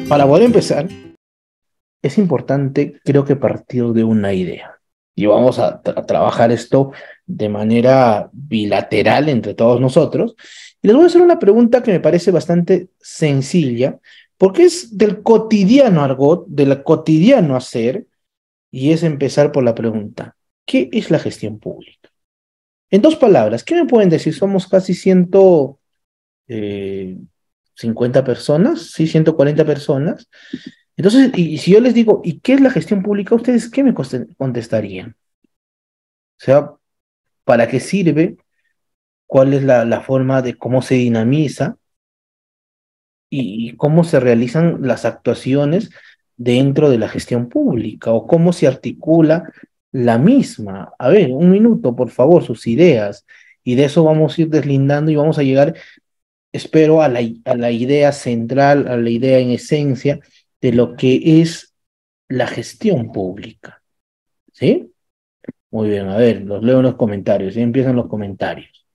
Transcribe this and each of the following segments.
Para poder empezar, es importante, creo que partir de una idea. Y vamos a trabajar esto de manera bilateral entre todos nosotros. Y les voy a hacer una pregunta que me parece bastante sencilla, porque es del cotidiano argot, del cotidiano hacer, y es empezar por la pregunta: ¿qué es la gestión pública? En dos palabras, ¿qué me pueden decir? Somos casi 150 personas, sí, 140 personas. Entonces, y si yo les digo, ¿y qué es la gestión pública? ¿Ustedes qué me contestarían? O sea, ¿para qué sirve? ¿Cuál es la forma de cómo se dinamiza y cómo se realizan las actuaciones dentro de la gestión pública o cómo se articula la misma? A ver, un minuto, por favor, sus ideas. Y de eso vamos a ir deslindando y vamos a llegar, espero, a la idea central, a la idea en esencia de lo que es la gestión pública. ¿Sí? Muy bien, a ver, los leo en los comentarios. Ya empiezan los comentarios.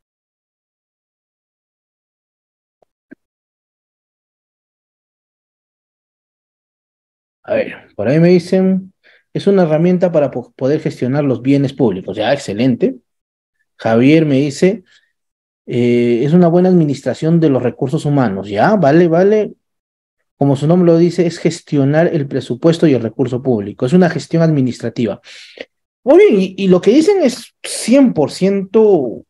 A ver, por ahí me dicen, es una herramienta para poder gestionar los bienes públicos. Ya, excelente. Javier me dice, es una buena administración de los recursos humanos. Ya, vale, vale. Como su nombre lo dice, es gestionar el presupuesto y el recurso público. Es una gestión administrativa. Muy bien, y lo que dicen es 100%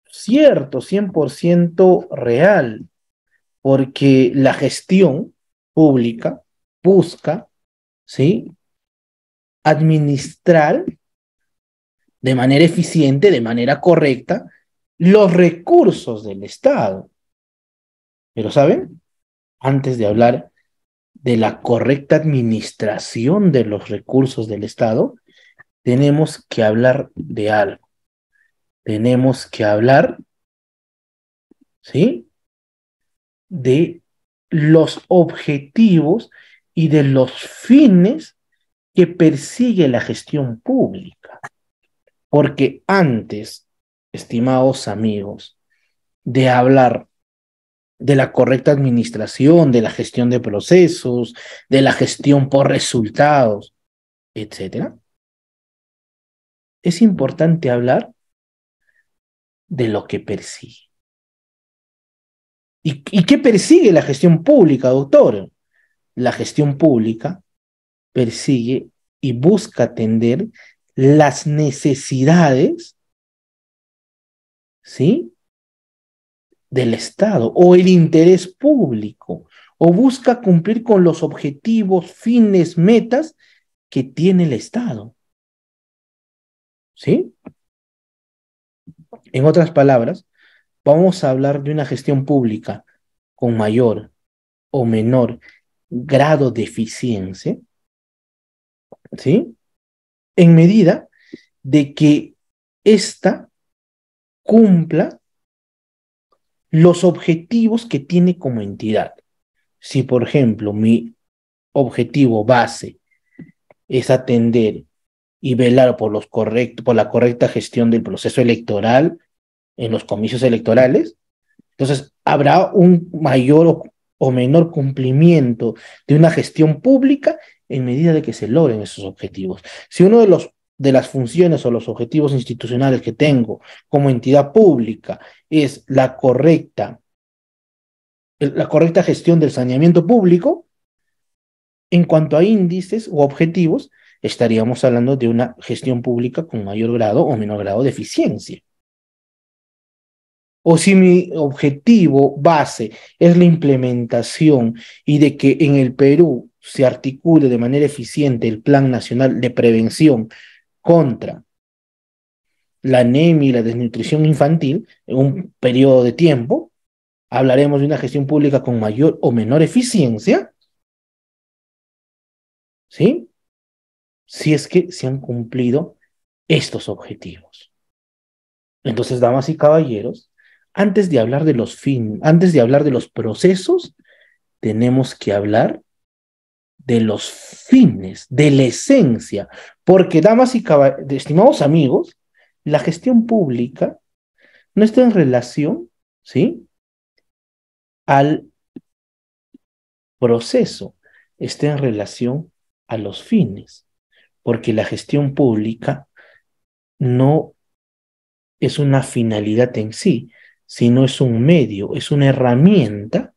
cierto, 100% real, porque la gestión pública busca, ¿sí?, administrar de manera eficiente, de manera correcta, los recursos del Estado. Pero, ¿saben? Antes de hablar de la correcta administración de los recursos del Estado, tenemos que hablar de algo. Tenemos que hablar, ¿sí?, de los objetivos y de los fines que persigue la gestión pública. Porque antes, estimados amigos, de hablar de la correcta administración, de la gestión de procesos, de la gestión por resultados, etcétera, es importante hablar de lo que persigue. ¿Y qué persigue la gestión pública, doctor? La gestión pública persigue y busca atender las necesidades, ¿sí?, del Estado o el interés público, o busca cumplir con los objetivos, fines, metas que tiene el Estado. ¿Sí? En otras palabras, vamos a hablar de una gestión pública con mayor o menor grado de eficiencia, ¿sí?, en medida de que ésta cumpla los objetivos que tiene como entidad. Si, por ejemplo, mi objetivo base es atender y velar por la correcta gestión del proceso electoral en los comicios electorales, entonces habrá un mayor o menor cumplimiento de una gestión pública en medida de que se logren esos objetivos. Si uno de las funciones o los objetivos institucionales que tengo como entidad pública es la correcta gestión del saneamiento público, en cuanto a índices u objetivos, estaríamos hablando de una gestión pública con mayor grado o menor grado de eficiencia. O si mi objetivo base es la implementación y de que en el Perú se articule de manera eficiente el Plan Nacional de Prevención contra la anemia y la desnutrición infantil en un periodo de tiempo, hablaremos de una gestión pública con mayor o menor eficiencia, ¿sí?, si es que se han cumplido estos objetivos. Entonces, damas y caballeros, antes de hablar de los procesos, tenemos que hablar de los fines, de la esencia, porque, damas y caballeros, estimados amigos, la gestión pública no está en relación ¿sí? Al proceso, está en relación a los fines, porque la gestión pública no es una finalidad en sí, sino es un medio, es una herramienta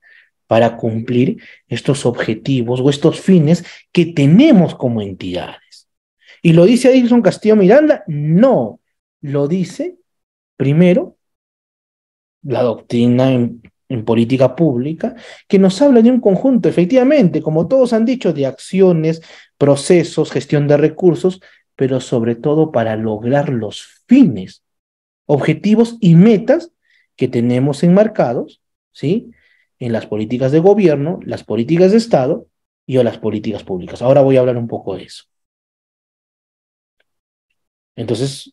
para cumplir estos objetivos o estos fines que tenemos como entidades. ¿Y lo dice Edison Castillo Miranda? No, lo dice primero la doctrina en política pública, que nos habla de un conjunto, efectivamente, como todos han dicho, de acciones, procesos, gestión de recursos, pero sobre todo para lograr los fines, objetivos y metas que tenemos enmarcados, ¿sí? En las políticas de gobierno, las políticas de Estado y o las políticas públicas. Ahora voy a hablar un poco de eso. Entonces,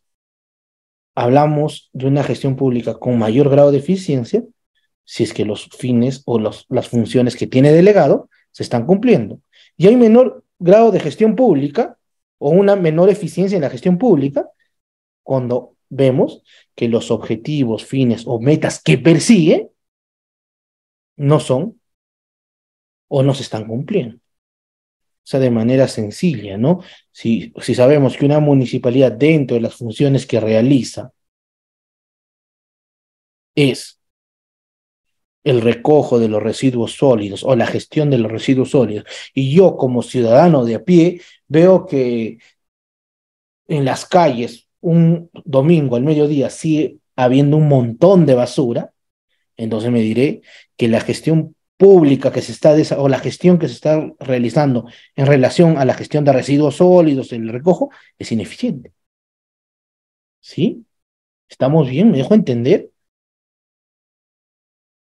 hablamos de una gestión pública con mayor grado de eficiencia si es que los fines o las funciones que tiene delegado se están cumpliendo. Y hay menor grado de gestión pública o una menor eficiencia en la gestión pública cuando vemos que los objetivos, fines o metas que persigue no son o no se están cumpliendo. O sea, de manera sencilla, ¿no? Si sabemos que una municipalidad dentro de las funciones que realiza es el recojo de los residuos sólidos o la gestión de los residuos sólidos, y yo como ciudadano de a pie veo que en las calles un domingo al mediodía sigue habiendo un montón de basura, entonces me diré que la gestión pública que se está o la gestión que se está realizando en relación a la gestión de residuos sólidos, el recojo, es ineficiente. ¿Sí? ¿Estamos bien? ¿Me dejo entender?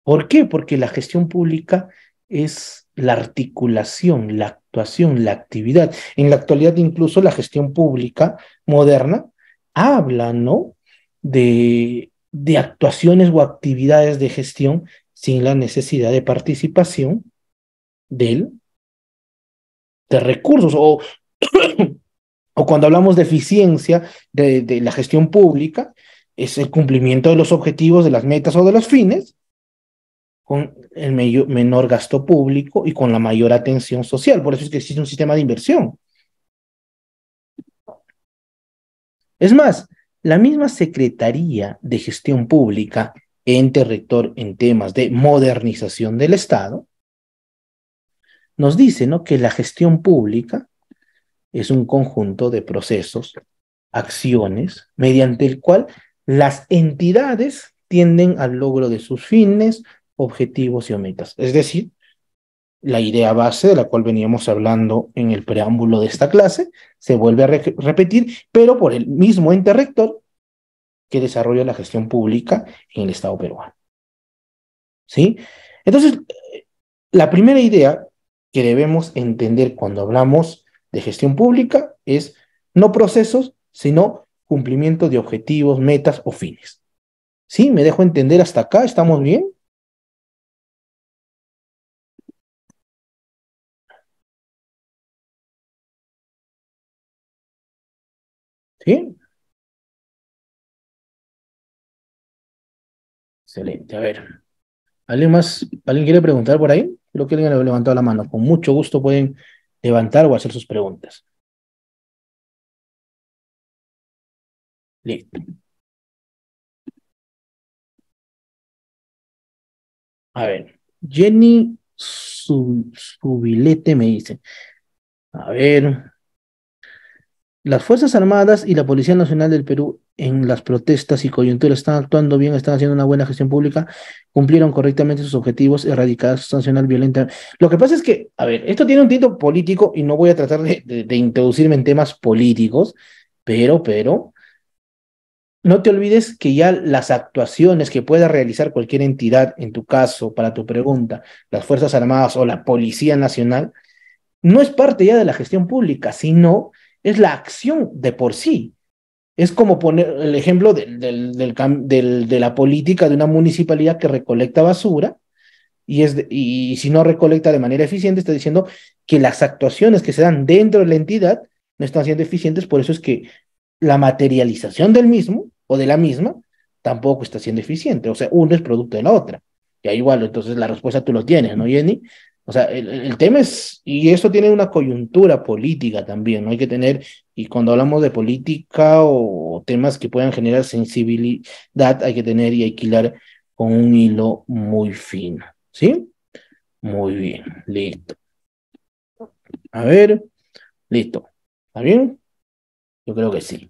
¿Por qué? Porque la gestión pública es la articulación, la actuación, la actividad. En la actualidad incluso la gestión pública moderna habla, ¿no? De actuaciones o actividades de gestión sin la necesidad de participación del, de recursos. O cuando hablamos de eficiencia de la gestión pública, es el cumplimiento de los objetivos, de las metas o de los fines con el menor gasto público y con la mayor atención social. Por eso es que existe un sistema de inversión. Es más, la misma Secretaría de Gestión Pública, ente rector en temas de modernización del Estado, nos dice, ¿no?, que la gestión pública es un conjunto de procesos, acciones, mediante el cual las entidades tienden al logro de sus fines, objetivos y metas. Es decir, la idea base de la cual veníamos hablando en el preámbulo de esta clase se vuelve a repetir, pero por el mismo ente rector que desarrolla la gestión pública en el Estado peruano. ¿Sí? Entonces, la primera idea que debemos entender cuando hablamos de gestión pública es no procesos, sino cumplimiento de objetivos, metas o fines. ¿Sí? ¿Me dejo entender hasta acá? ¿Estamos bien? ¿Sí? Excelente. A ver. ¿Alguien más? ¿Alguien quiere preguntar por ahí? Creo que alguien ha levantado la mano. Con mucho gusto pueden levantar o hacer sus preguntas. Listo. A ver. Jenny Subilete me dice. A ver. Las Fuerzas Armadas y la Policía Nacional del Perú en las protestas y coyunturas están actuando bien, están haciendo una buena gestión pública, cumplieron correctamente sus objetivos, erradicar sancionar violenta. Lo que pasa es que, a ver, esto tiene un tinte político y no voy a tratar de introducirme en temas políticos, pero, no te olvides que ya las actuaciones que pueda realizar cualquier entidad, en tu caso, para tu pregunta, las Fuerzas Armadas o la Policía Nacional, no es parte ya de la gestión pública, sino es la acción de por sí. Es como poner el ejemplo de la política de una municipalidad que recolecta basura y si no recolecta de manera eficiente, está diciendo que las actuaciones que se dan dentro de la entidad no están siendo eficientes, por eso es que la materialización del mismo o de la misma tampoco está siendo eficiente. O sea, uno es producto de la otra. Ya igual, entonces la respuesta tú lo tienes, ¿no, Jenny? O sea, el tema es, y esto tiene una coyuntura política también, ¿no? Hay que tener, y cuando hablamos de política o temas que puedan generar sensibilidad, hay que tener y alquilar con un hilo muy fino, ¿sí? Muy bien, listo. A ver, listo. ¿Está bien? Yo creo que sí.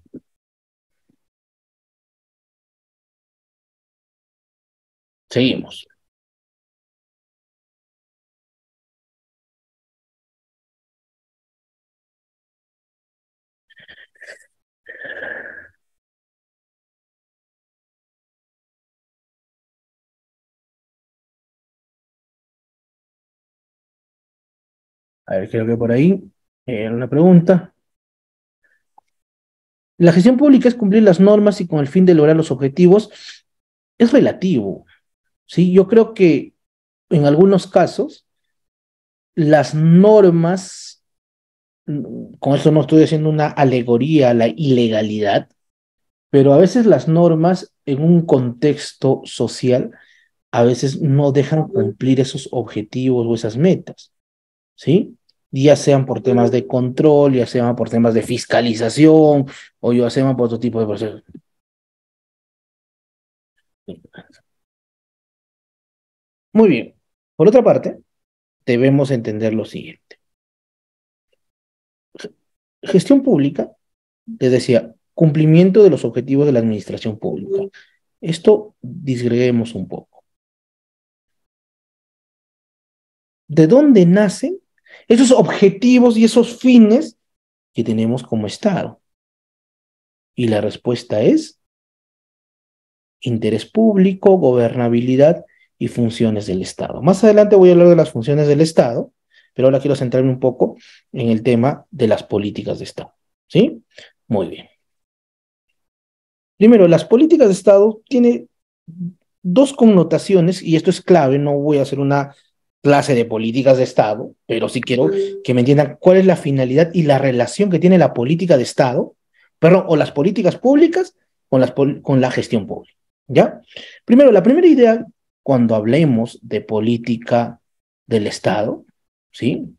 Seguimos. A ver, creo que por ahí, una pregunta. La gestión pública es cumplir las normas y con el fin de lograr los objetivos. Es relativo, ¿sí? Yo creo que en algunos casos las normas, con esto no estoy haciendo una alegoría a la ilegalidad, pero a veces las normas en un contexto social a veces no dejan cumplir esos objetivos o esas metas, ¿sí? Ya sean por temas de control, ya sean por temas de fiscalización, o ya sean por otro tipo de procesos. Muy bien. Por otra parte, debemos entender lo siguiente. Gestión pública, les decía, cumplimiento de los objetivos de la administración pública. Esto disgreguemos un poco. ¿De dónde nacen esos objetivos y esos fines que tenemos como Estado? Y la respuesta es interés público, gobernabilidad y funciones del Estado. Más adelante voy a hablar de las funciones del Estado, pero ahora quiero centrarme un poco en el tema de las políticas de Estado. ¿Sí? Muy bien. Primero, las políticas de Estado tienen dos connotaciones, y esto es clave, no voy a hacer una clase de políticas de Estado, pero sí quiero que me entiendan cuál es la finalidad y la relación que tiene la política de Estado, perdón, o las políticas públicas con la gestión pública. ¿Ya? Primero, la primera idea, cuando hablemos de política del Estado, ¿sí?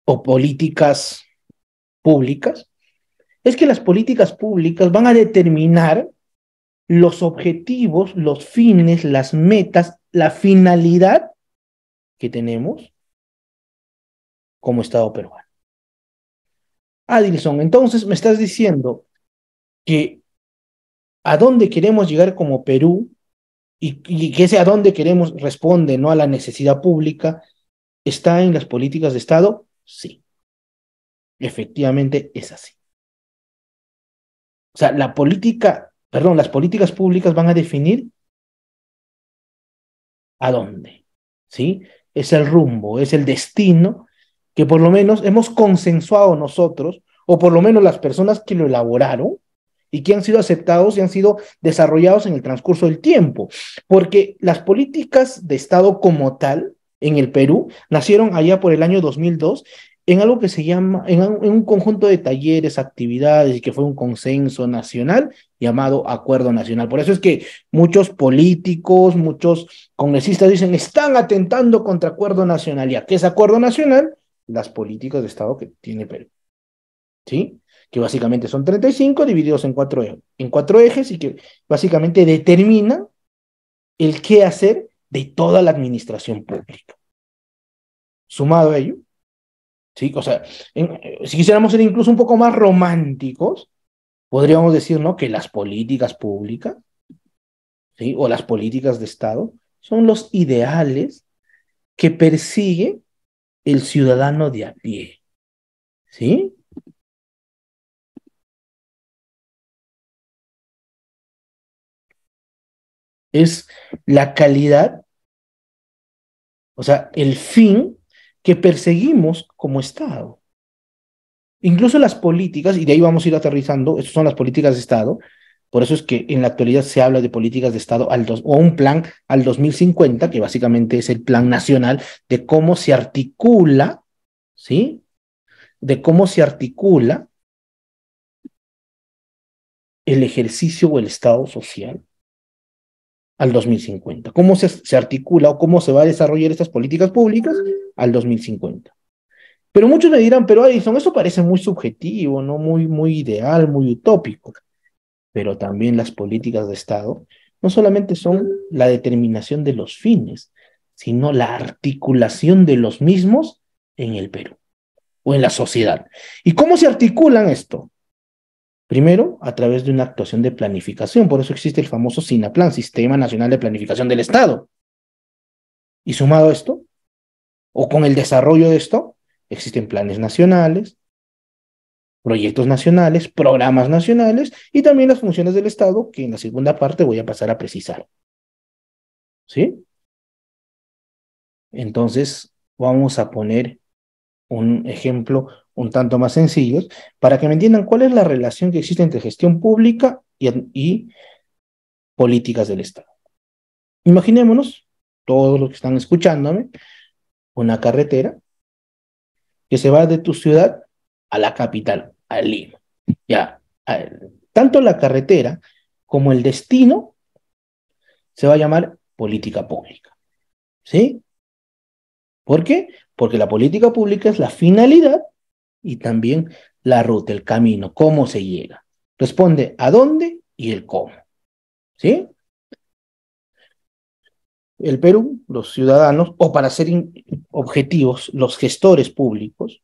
O políticas públicas, es que las políticas públicas van a determinar los objetivos, los fines, las metas, la finalidad que tenemos como Estado peruano. Adilson, entonces me estás diciendo que a dónde queremos llegar como Perú y que ese a dónde queremos responde no a la necesidad pública está en las políticas de Estado. Sí, efectivamente es así. O sea, la política, perdón, las políticas públicas van a definir a dónde, ¿sí? Es el rumbo, es el destino que por lo menos hemos consensuado nosotros, o por lo menos las personas que lo elaboraron, y que han sido aceptados y han sido desarrollados en el transcurso del tiempo. Porque las políticas de Estado como tal en el Perú nacieron allá por el año 2002 en algo que se llama, en un conjunto de talleres, actividades, y que fue un consenso nacional llamado Acuerdo Nacional. Por eso es que muchos políticos, muchos congresistas dicen, están atentando contra Acuerdo Nacional. ¿Y qué es Acuerdo Nacional? Las políticas de Estado que tiene Perú, ¿sí? Que básicamente son 35 divididos en cuatro ejes, y que básicamente determinan el qué hacer de toda la administración pública. Sumado a ello, ¿sí? O sea, si quisiéramos ser incluso un poco más románticos, podríamos decir, ¿no? Que las políticas públicas, ¿sí? O las políticas de Estado son los ideales que persigue el ciudadano de a pie, ¿sí? Es la calidad, o sea, el fin que perseguimos como Estado. Incluso las políticas, y de ahí vamos a ir aterrizando, estas son las políticas de Estado, por eso es que en la actualidad se habla de políticas de Estado o un plan al 2050, que básicamente es el plan nacional de cómo se articula, ¿sí? De cómo se articula el ejercicio o el Estado social al 2050? ¿Cómo se articula o cómo se va a desarrollar estas políticas públicas al 2050? Pero muchos me dirán, pero Edison, eso parece muy subjetivo, ¿no? Muy ideal, muy utópico. Pero también las políticas de Estado no solamente son la determinación de los fines, sino la articulación de los mismos en el Perú o en la sociedad. ¿Y cómo se articulan esto? Primero, a través de una actuación de planificación. Por eso existe el famoso SINAPLAN, Sistema Nacional de Planificación del Estado. Y sumado a esto, o con el desarrollo de esto, existen planes nacionales, proyectos nacionales, programas nacionales y también las funciones del Estado, que en la segunda parte voy a pasar a precisar. ¿Sí? Entonces, vamos a poner un ejemplo un tanto más sencillo para que me entiendan cuál es la relación que existe entre gestión pública y políticas del Estado. Imaginémonos, todos los que están escuchándome, una carretera que se va de tu ciudad a la capital, a Lima. Ya, tanto la carretera como el destino se va a llamar política pública. ¿Sí? ¿Por qué? Porque la política pública es la finalidad y también la ruta, el camino, cómo se llega. Responde a dónde y el cómo. ¿Sí? El Perú, los ciudadanos, o para ser objetivos, los gestores públicos,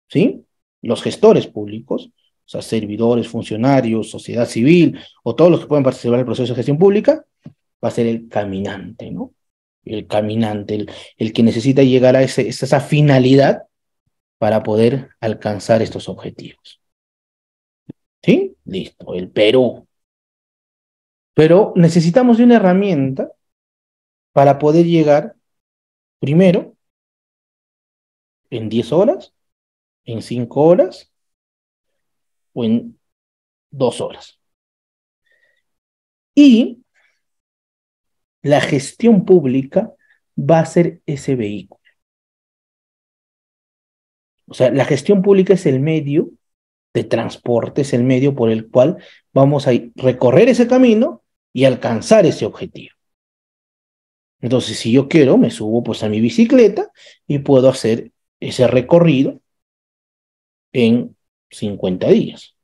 ¿sí? Los gestores públicos, o sea, servidores, funcionarios, sociedad civil, o todos los que pueden participar en el proceso de gestión pública, va a ser el caminante, ¿no? El caminante, el que necesita llegar a esa finalidad para poder alcanzar estos objetivos. ¿Sí? Listo, el Perú. Pero necesitamos de una herramienta para poder llegar primero en 10 horas, en 5 horas o en 2 horas. Y la gestión pública va a ser ese vehículo. O sea, la gestión pública es el medio de transporte, es el medio por el cual vamos a recorrer ese camino y alcanzar ese objetivo. Entonces, si yo quiero, me subo pues a mi bicicleta y puedo hacer ese recorrido en 50 días.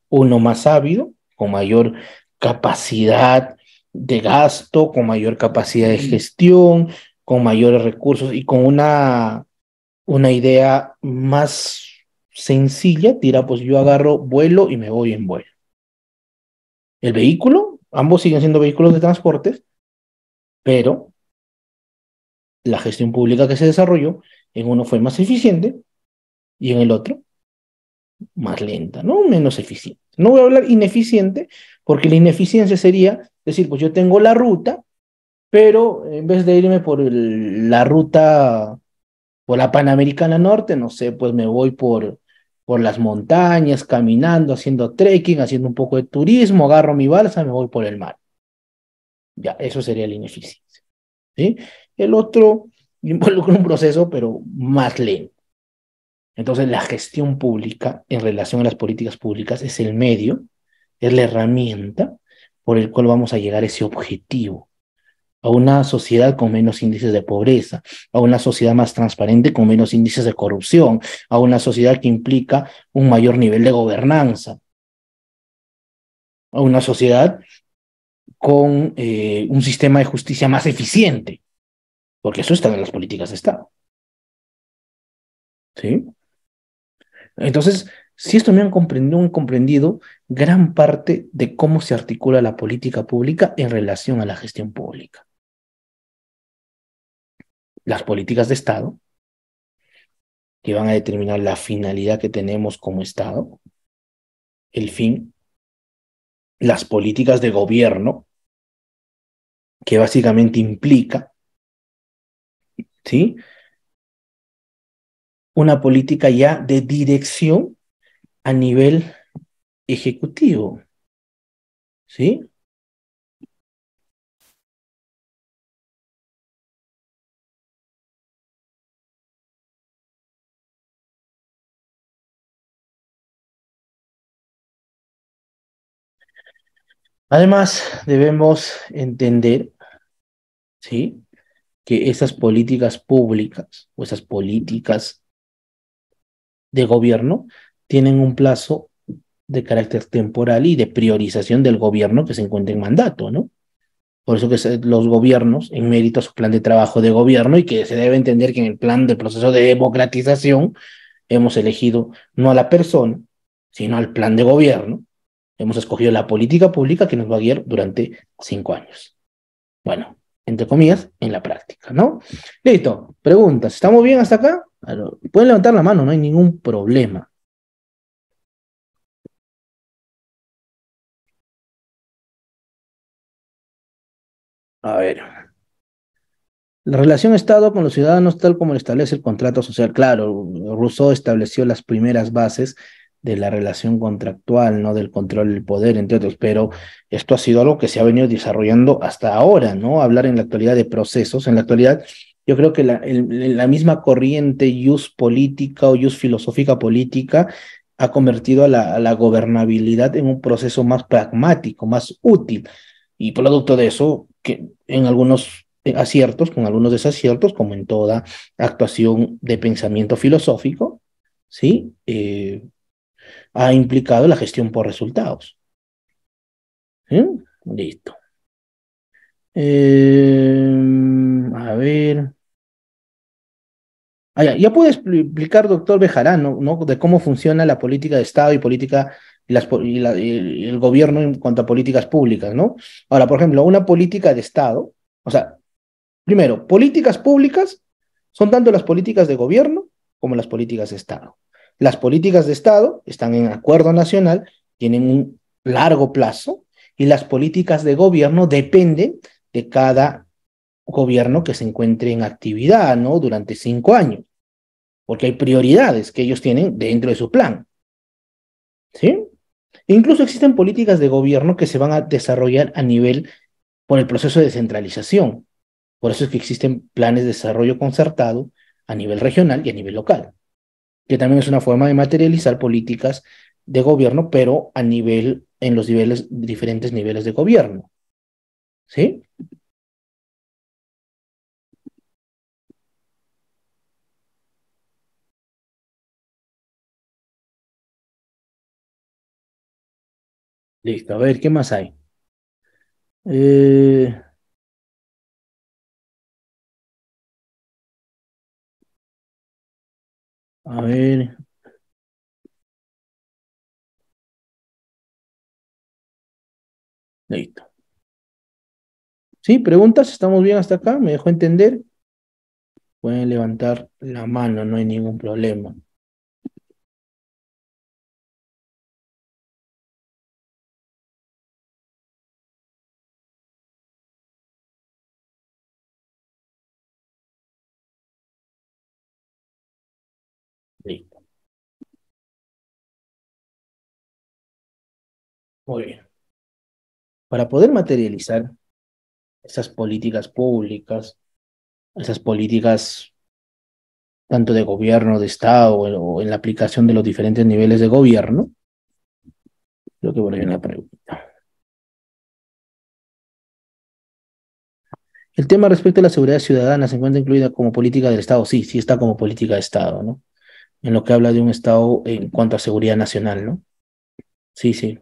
Uno más ávido, con mayor capacidad de gasto, con mayor capacidad de gestión, con mayores recursos y con una idea más sencilla, dirá, pues yo agarro vuelo y me voy en vuelo. El vehículo, ambos siguen siendo vehículos de transporte, pero la gestión pública que se desarrolló en uno fue más eficiente y en el otro más lenta, ¿no? Menos eficiente. No voy a hablar ineficiente, porque la ineficiencia sería decir, pues yo tengo la ruta, pero en vez de irme por la ruta, por la Panamericana Norte, no sé, pues me voy por las montañas, caminando, haciendo trekking, haciendo un poco de turismo, agarro mi balsa, me voy por el mar. Ya, eso sería la ineficiencia, ¿sí? El otro involucra un proceso, pero más lento. Entonces, la gestión pública en relación a las políticas públicas es el medio, es la herramienta por el cual vamos a llegar a ese objetivo, a una sociedad con menos índices de pobreza, a una sociedad más transparente con menos índices de corrupción, a una sociedad que implica un mayor nivel de gobernanza, a una sociedad con un sistema de justicia más eficiente, porque eso está en las políticas de Estado. ¿Sí? Entonces, si esto me han comprendido gran parte de cómo se articula la política pública en relación a la gestión pública. Las políticas de Estado, que van a determinar la finalidad que tenemos como Estado, el fin, las políticas de gobierno, que básicamente implica, ¿sí? Una política ya de dirección a nivel ejecutivo, ¿sí? Además, debemos entender, ¿sí?, que esas políticas públicas o esas políticas de gobierno tienen un plazo de carácter temporal y de priorización del gobierno que se encuentra en mandato, ¿no? Por eso que los gobiernos, en mérito a su plan de trabajo de gobierno, y que se debe entender que en el plan de proceso de democratización hemos elegido no a la persona, sino al plan de gobierno. Hemos escogido la política pública que nos va a guiar durante 5 años. Bueno, entre comillas, en la práctica, ¿no? Listo. Preguntas. ¿Estamos bien hasta acá? Claro, pueden levantar la mano, no hay ningún problema. A ver. La relación Estado con los ciudadanos, tal como lo establece el contrato social. Claro, Rousseau estableció las primeras bases de la relación contractual, ¿no? Del control del poder, entre otros, pero esto ha sido algo que se ha venido desarrollando hasta ahora, ¿no? Hablar en la actualidad de procesos. En la actualidad, yo creo que la misma corriente ius política o ius filosófica política ha convertido a la gobernabilidad en un proceso más pragmático, más útil. Y producto de eso, que en algunos aciertos, con algunos desaciertos, como en toda actuación de pensamiento filosófico, ¿sí? Ha implicado la gestión por resultados. ¿Sí? Listo. A ver. Ya puede explicar, doctor Bejarán, ¿no? De cómo funciona la política de Estado y política y el gobierno en cuanto a políticas públicas, ¿no? Ahora, por ejemplo, una política de Estado, o sea, primero, políticas públicas son tanto las políticas de gobierno como las políticas de Estado. Las políticas de Estado están en acuerdo nacional, tienen un largo plazo, y las políticas de gobierno dependen de cada gobierno que se encuentre en actividad, ¿no? Durante 5 años, porque hay prioridades que ellos tienen dentro de su plan, ¿sí? Incluso existen políticas de gobierno que se van a desarrollar a nivel por el proceso de descentralización. Por eso es que existen planes de desarrollo concertado a nivel regional y a nivel local, que también es una forma de materializar políticas de gobierno, pero a nivel, en los niveles, diferentes niveles de gobierno. ¿Sí? Listo, a ver, ¿qué más hay? Eh, a ver, listo. ¿Sí? ¿Preguntas? ¿Estamos bien hasta acá? ¿Me dejó entender? Pueden levantar la mano, no hay ningún problema. Listo. Muy bien. Para poder materializar esas políticas públicas, esas políticas tanto de gobierno, de Estado o en la aplicación de los diferentes niveles de gobierno, creo que por ahí viene la pregunta. El tema respecto a la seguridad ciudadana se encuentra incluida como política del Estado. Sí, sí está como política de Estado, ¿no? En lo que habla de un Estado en cuanto a seguridad nacional, ¿no? Sí, sí,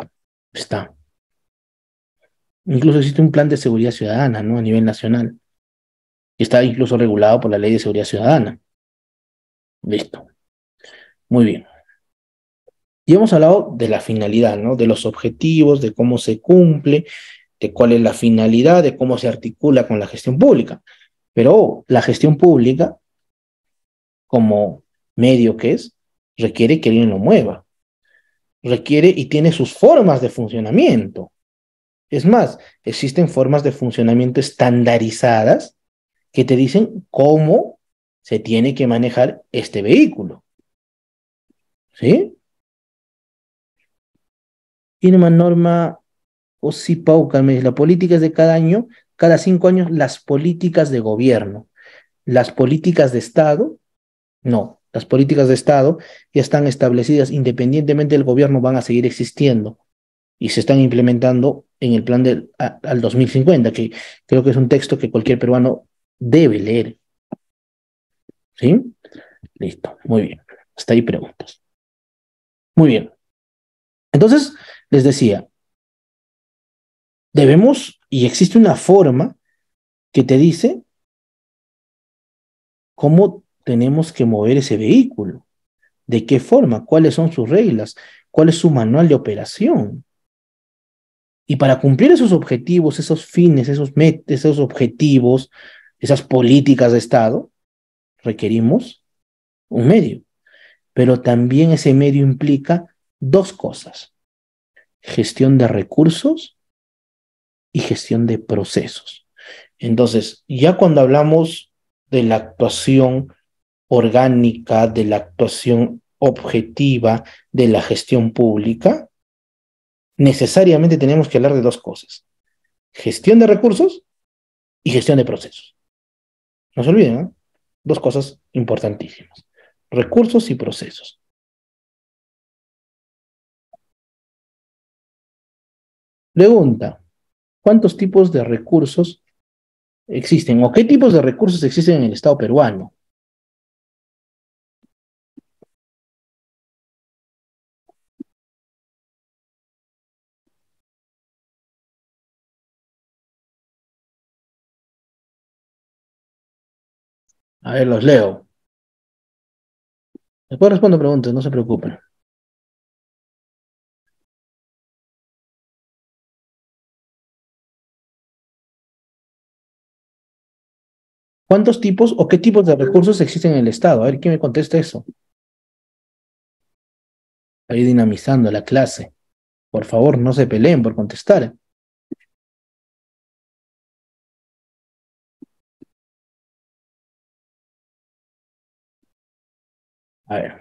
está. Incluso existe un plan de seguridad ciudadana, ¿no? A nivel nacional. Y está incluso regulado por la Ley de Seguridad Ciudadana. Listo. Muy bien. Y hemos hablado de la finalidad, ¿no? De los objetivos, de cómo se cumple, de cuál es la finalidad, de cómo se articula con la gestión pública. Pero la gestión pública, como medio que es, requiere que alguien lo mueva. Requiere y tiene sus formas de funcionamiento. Es más, existen formas de funcionamiento estandarizadas que te dicen cómo se tiene que manejar este vehículo. ¿Sí? Tiene una norma o si Pauca, la política es de cada año, cada 5 años, las políticas de gobierno. Las políticas de Estado, no. Las políticas de Estado ya están establecidas independientemente del gobierno, van a seguir existiendo. y se están implementando en el plan al 2050, que creo que es un texto que cualquier peruano debe leer. ¿Sí? Listo, muy bien. Hasta ahí preguntas. Muy bien. Entonces, les decía, debemos, y existe una forma que te dice cómo tenemos que mover ese vehículo, de qué forma, cuáles son sus reglas, cuál es su manual de operación. Y para cumplir esos objetivos, esos fines, esos objetivos, esas políticas de Estado, requerimos un medio. Pero también ese medio implica dos cosas: gestión de recursos y gestión de procesos. Entonces, ya cuando hablamos de la actuación orgánica, de la actuación objetiva, de la gestión pública, necesariamente tenemos que hablar de dos cosas: gestión de recursos y gestión de procesos. No se olviden, ¿eh? Dos cosas importantísimas: recursos y procesos. Pregunta: ¿cuántos tipos de recursos existen o qué tipos de recursos existen en el Estado peruano? A ver, los leo. Después respondo preguntas, no se preocupen. ¿Cuántos tipos o qué tipos de recursos existen en el Estado? A ver, ¿quién me contesta eso? Ahí dinamizando la clase. Por favor, no se peleen por contestar. A ver,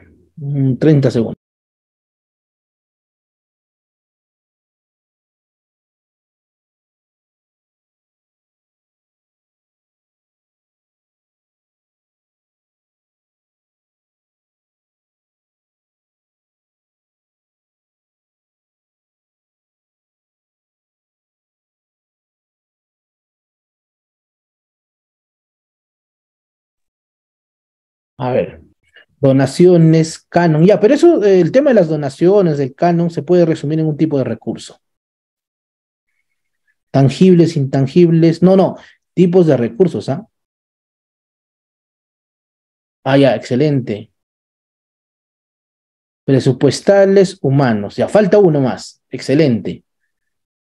30 segundos. A ver, donaciones, canon. Ya, pero eso, el tema de las donaciones, del canon, se puede resumir en un tipo de recurso. Tangibles, intangibles. No, no. Tipos de recursos, ¿ah? Ah, ya, excelente. Presupuestales, humanos. Ya, falta uno más. Excelente.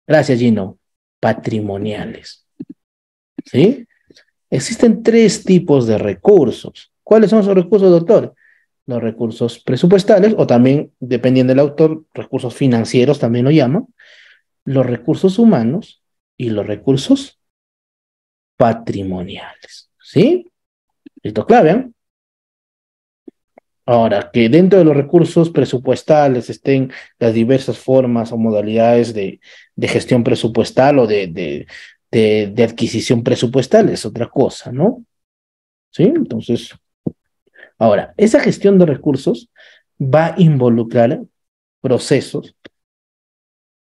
Gracias, Gino. Patrimoniales. ¿Sí? Existen tres tipos de recursos. ¿Cuáles son esos recursos, doctor? Los recursos presupuestales, o también, dependiendo del autor, recursos financieros también lo llaman, los recursos humanos y los recursos patrimoniales. ¿Sí? Esto es clave, ¿eh? Ahora, que dentro de los recursos presupuestales estén las diversas formas o modalidades de gestión presupuestal o de adquisición presupuestal es otra cosa, ¿no? ¿Sí? Entonces, ahora, esa gestión de recursos va a involucrar procesos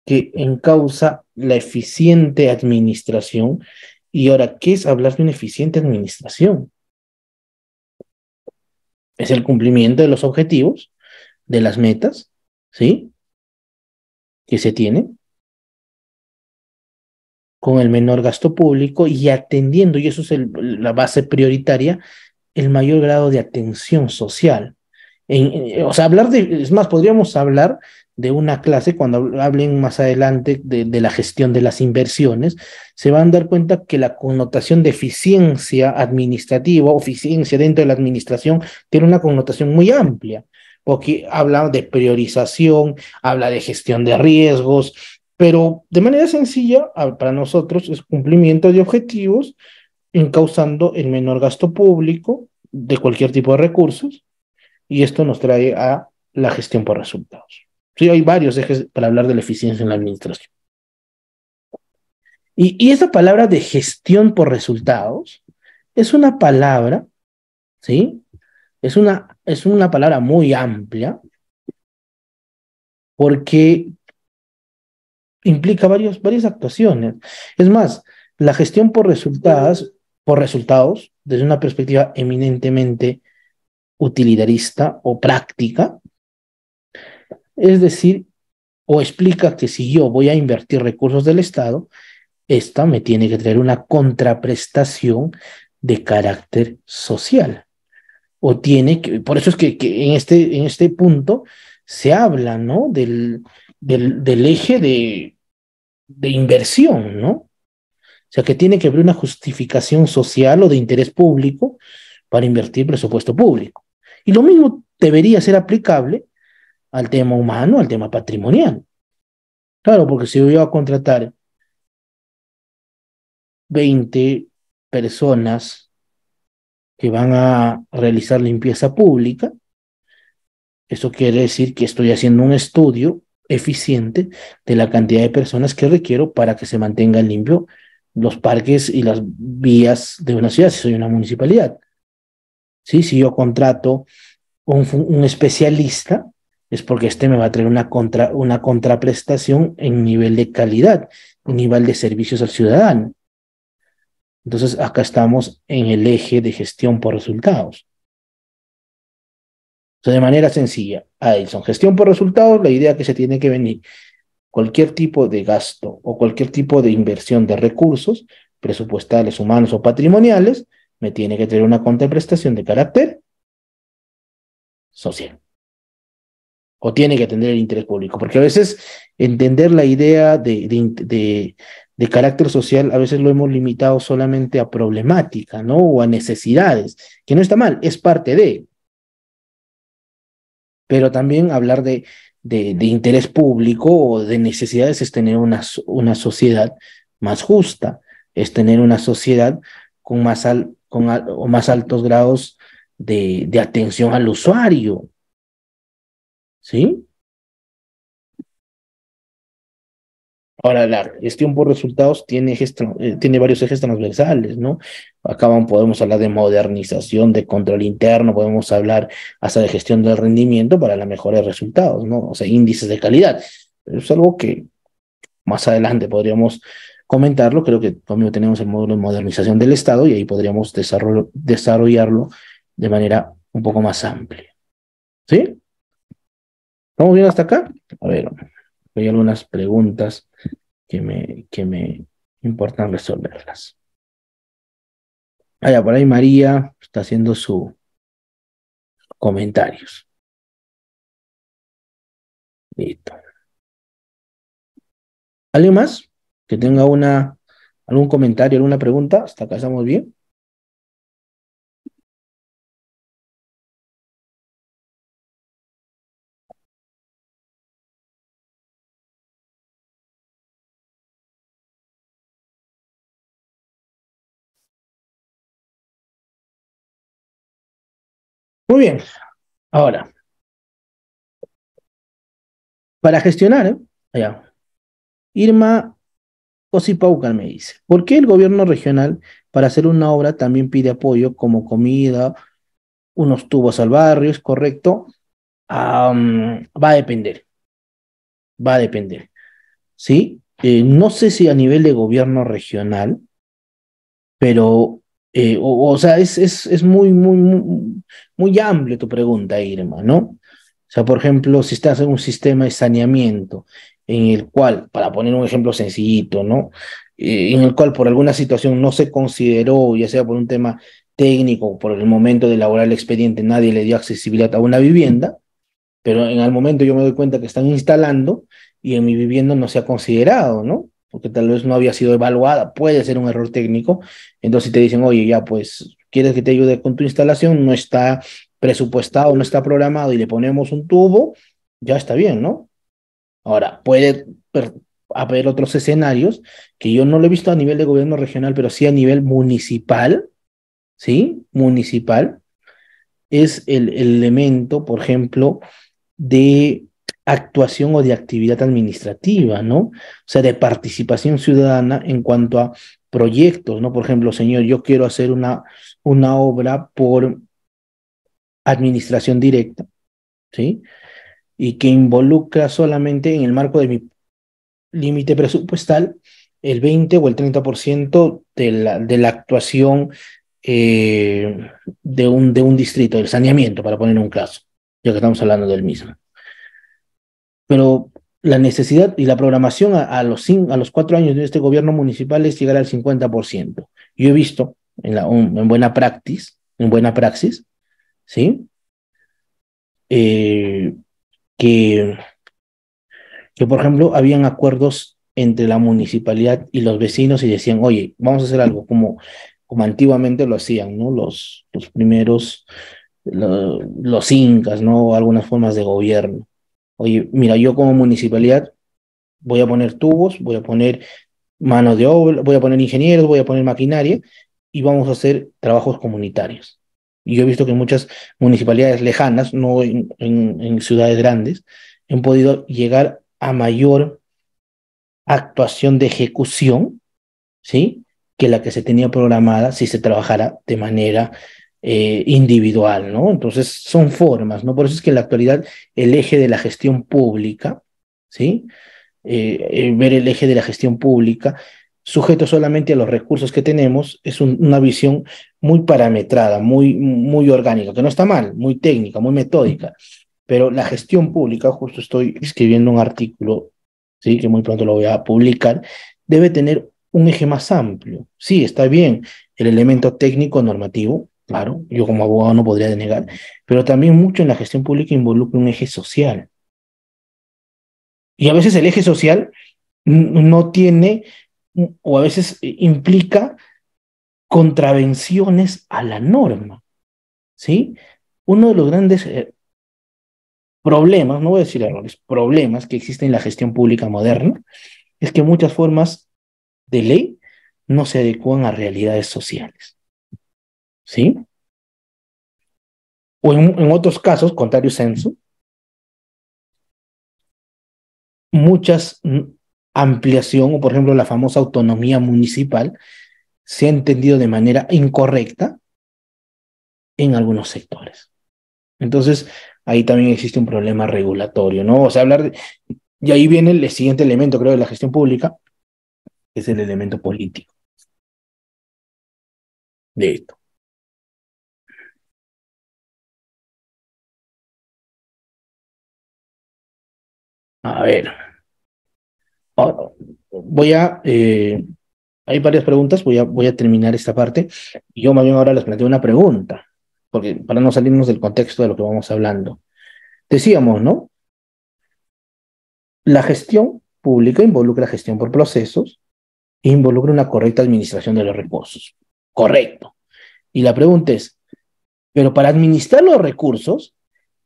que encausa la eficiente administración. Y ahora, ¿qué es hablar de una eficiente administración? Es el cumplimiento de los objetivos, de las metas, ¿sí? Que se tienen con el menor gasto público y atendiendo, y eso es la base prioritaria, el mayor grado de atención social. O sea, es más, podríamos hablar de una clase, cuando hablen más adelante de la gestión de las inversiones, se van a dar cuenta que la connotación de eficiencia administrativa o eficiencia dentro de la administración tiene una connotación muy amplia, porque habla de priorización, habla de gestión de riesgos, pero de manera sencilla, para nosotros es cumplimiento de objetivos, encauzando el menor gasto público de cualquier tipo de recursos, y esto nos trae a la gestión por resultados. Sí, hay varios ejes para hablar de la eficiencia en la administración. Y esa palabra de gestión por resultados es una palabra, ¿sí? Es una palabra muy amplia porque implica varias actuaciones. Es más, la gestión por resultados, desde una perspectiva eminentemente utilitarista o práctica, es decir, o explica que si yo voy a invertir recursos del Estado, esta me tiene que traer una contraprestación de carácter social. O tiene que, por eso es que en este punto se habla, ¿no? Del eje de inversión, ¿no? O sea, que tiene que haber una justificación social o de interés público para invertir presupuesto público. Y lo mismo debería ser aplicable al tema humano, al tema patrimonial. Claro, porque si yo voy a contratar 20 personas que van a realizar limpieza pública, eso quiere decir que estoy haciendo un estudio eficiente de la cantidad de personas que requiero para que se mantengan limpios los parques y las vías de una ciudad, si soy una municipalidad. ¿Sí? Si yo contrato un especialista, es porque este me va a traer una contraprestación en nivel de calidad, en nivel de servicios al ciudadano. Entonces, acá estamos en el eje de gestión por resultados. O sea, de manera sencilla, Adelson, gestión por resultados, la idea que se tiene que venir cualquier tipo de gasto o cualquier tipo de inversión de recursos presupuestales, humanos o patrimoniales, me tiene que tener una contraprestación de carácter social. O tiene que atender el interés público, porque a veces entender la idea de carácter social, a veces lo hemos limitado solamente a problemática, ¿no? O a necesidades, que no está mal, es parte de, pero también hablar de interés público o de necesidades es tener una sociedad más justa, es tener una sociedad con o más altos grados de atención al usuario, ¿sí? Ahora, la gestión por resultados tiene varios ejes transversales, ¿no? Acá podemos hablar de modernización, de control interno, podemos hablar hasta de gestión del rendimiento para la mejora de resultados, ¿no? O sea, índices de calidad. Es algo que más adelante podríamos comentarlo. Creo que conmigo tenemos el módulo de modernización del Estado y ahí podríamos desarrollarlo de manera un poco más amplia. ¿Sí? ¿Estamos bien hasta acá? A ver, hay algunas preguntas que me importan resolverlas. Por ahí María está haciendo sus comentarios. Listo. ¿Alguien más que tenga algún comentario, alguna pregunta? ¿Hasta acá estamos bien? Muy bien. Ahora, para gestionar, allá, Irma Osipaucan me dice, ¿por qué el gobierno regional para hacer una obra también pide apoyo como comida, unos tubos al barrio? ¿Es correcto? Va a depender, va a depender, ¿sí? No sé si a nivel de gobierno regional, pero, o sea, es muy amplio tu pregunta, Irma, ¿no? O sea, por ejemplo, si estás en un sistema de saneamiento en el cual, para poner un ejemplo sencillito, ¿no? En el cual por alguna situación no se consideró, ya sea por un tema técnico, por el momento de elaborar el expediente, nadie le dio accesibilidad a una vivienda, pero en el momento yo me doy cuenta que están instalando y en mi vivienda no se ha considerado, ¿no? Porque tal vez no había sido evaluada, puede ser un error técnico, entonces te dicen, oye, ya pues, ¿quieres que te ayude con tu instalación? No está presupuestado, no está programado y le ponemos un tubo, ya está bien, ¿no? Ahora, haber otros escenarios que yo no lo he visto a nivel de gobierno regional, pero sí a nivel municipal, ¿sí? Municipal, es el elemento, por ejemplo, de actuación o de actividad administrativa, ¿no? O sea, de participación ciudadana en cuanto a proyectos, ¿no? Por ejemplo, señor, yo quiero hacer una obra por administración directa, ¿sí? Y que involucra solamente en el marco de mi límite presupuestal el 20 o el 30% de la actuación de un distrito, del saneamiento, para poner un caso, ya que estamos hablando del mismo. Pero la necesidad y la programación a los 4 años de este gobierno municipal es llegar al 50%. Yo he visto en buena praxis, ¿sí? Eh, que, que, por ejemplo, habían acuerdos entre la municipalidad y los vecinos y decían, oye, vamos a hacer algo como antiguamente lo hacían, ¿no? Los primeros, los incas, ¿no? Algunas formas de gobierno. Oye, mira, yo como municipalidad voy a poner tubos, voy a poner mano de obra, voy a poner ingenieros, voy a poner maquinaria y vamos a hacer trabajos comunitarios. Y yo he visto que en muchas municipalidades lejanas, no en ciudades grandes, han podido llegar a mayor actuación de ejecución, ¿sí? Que la que se tenía programada si se trabajara de manera individual, ¿no? Entonces son formas, ¿no? Por eso es que en la actualidad el eje de la gestión pública, ¿sí? Ver el eje de la gestión pública, sujeto solamente a los recursos que tenemos, es una visión muy parametrada, muy orgánica, que no está mal, muy técnica, muy metódica, pero la gestión pública, justo estoy escribiendo un artículo, ¿sí? Que muy pronto lo voy a publicar, debe tener un eje más amplio. Sí, está bien el elemento técnico normativo, claro, yo como abogado no podría denegar, pero también mucho en la gestión pública involucra un eje social. Y a veces el eje social no tiene, o a veces implica contravenciones a la norma, ¿sí? Uno de los grandes problemas, no voy a decir errores, problemas que existen en la gestión pública moderna, es que muchas formas de ley no se adecúan a realidades sociales, ¿sí? O en otros casos, contrario censo, muchas ampliación, o por ejemplo la famosa autonomía municipal, se ha entendido de manera incorrecta en algunos sectores. Entonces, ahí también existe un problema regulatorio, ¿no? O sea, y ahí viene el siguiente elemento, creo, de la gestión pública, que es el elemento político de esto. A ver, ahora hay varias preguntas, voy a terminar esta parte, y yo más bien ahora les planteo una pregunta, porque para no salirnos del contexto de lo que vamos hablando. Decíamos, ¿no? La gestión pública involucra gestión por procesos e involucra una correcta administración de los recursos. Correcto. Y la pregunta es, pero para administrar los recursos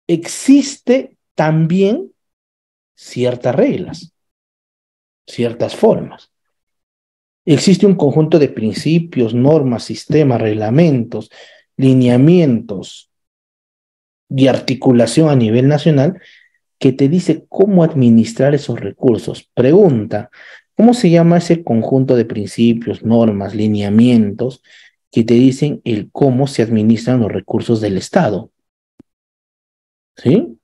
existe también ciertas reglas, ciertas formas. Existe un conjunto de principios, normas, sistemas, reglamentos, lineamientos y articulación a nivel nacional que te dice cómo administrar esos recursos. Pregunta, ¿cómo se llama ese conjunto de principios, normas, lineamientos que te dicen el cómo se administran los recursos del Estado? ¿Sí?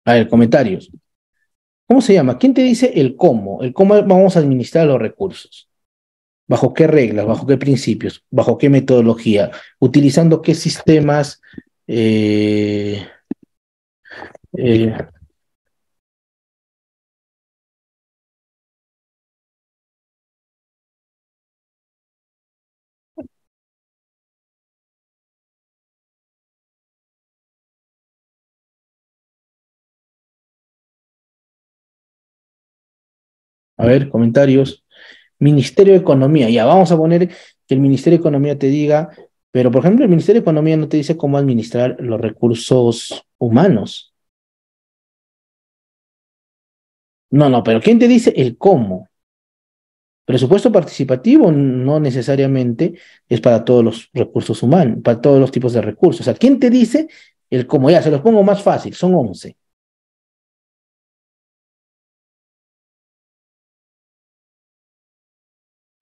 A ver, comentarios. ¿Cómo se llama? ¿Quién te dice el cómo? El cómo vamos a administrar los recursos. ¿Bajo qué reglas? ¿Bajo qué principios? ¿Bajo qué metodología? ¿Utilizando qué sistemas? Eh, eh, a ver, comentarios. Ministerio de Economía. Ya, vamos a poner que el Ministerio de Economía te diga, pero por ejemplo, el Ministerio de Economía no te dice cómo administrar los recursos humanos. No, no, pero ¿quién te dice el cómo? Presupuesto participativo no necesariamente es para todos los recursos humanos, para todos los tipos de recursos. O sea, ¿quién te dice el cómo? Ya, se los pongo más fácil, son 11.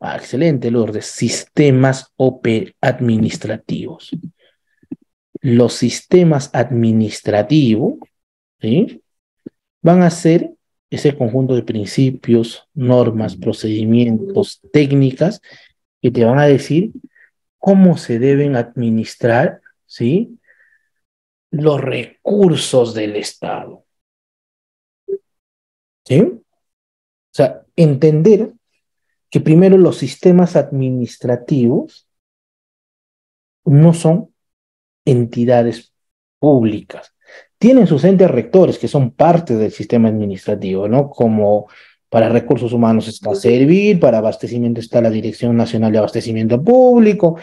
Ah, excelente, Lourdes. Sistemas administrativos. Los sistemas administrativos, ¿sí?, van a ser ese conjunto de principios, normas, procedimientos, técnicas que te van a decir cómo se deben administrar, ¿sí?, los recursos del Estado, ¿sí? O sea, entender que primero los sistemas administrativos no son entidades públicas. Tienen sus entes rectores, que son parte del sistema administrativo, ¿no? Como para recursos humanos está Servir, para abastecimiento está la Dirección Nacional de Abastecimiento Público,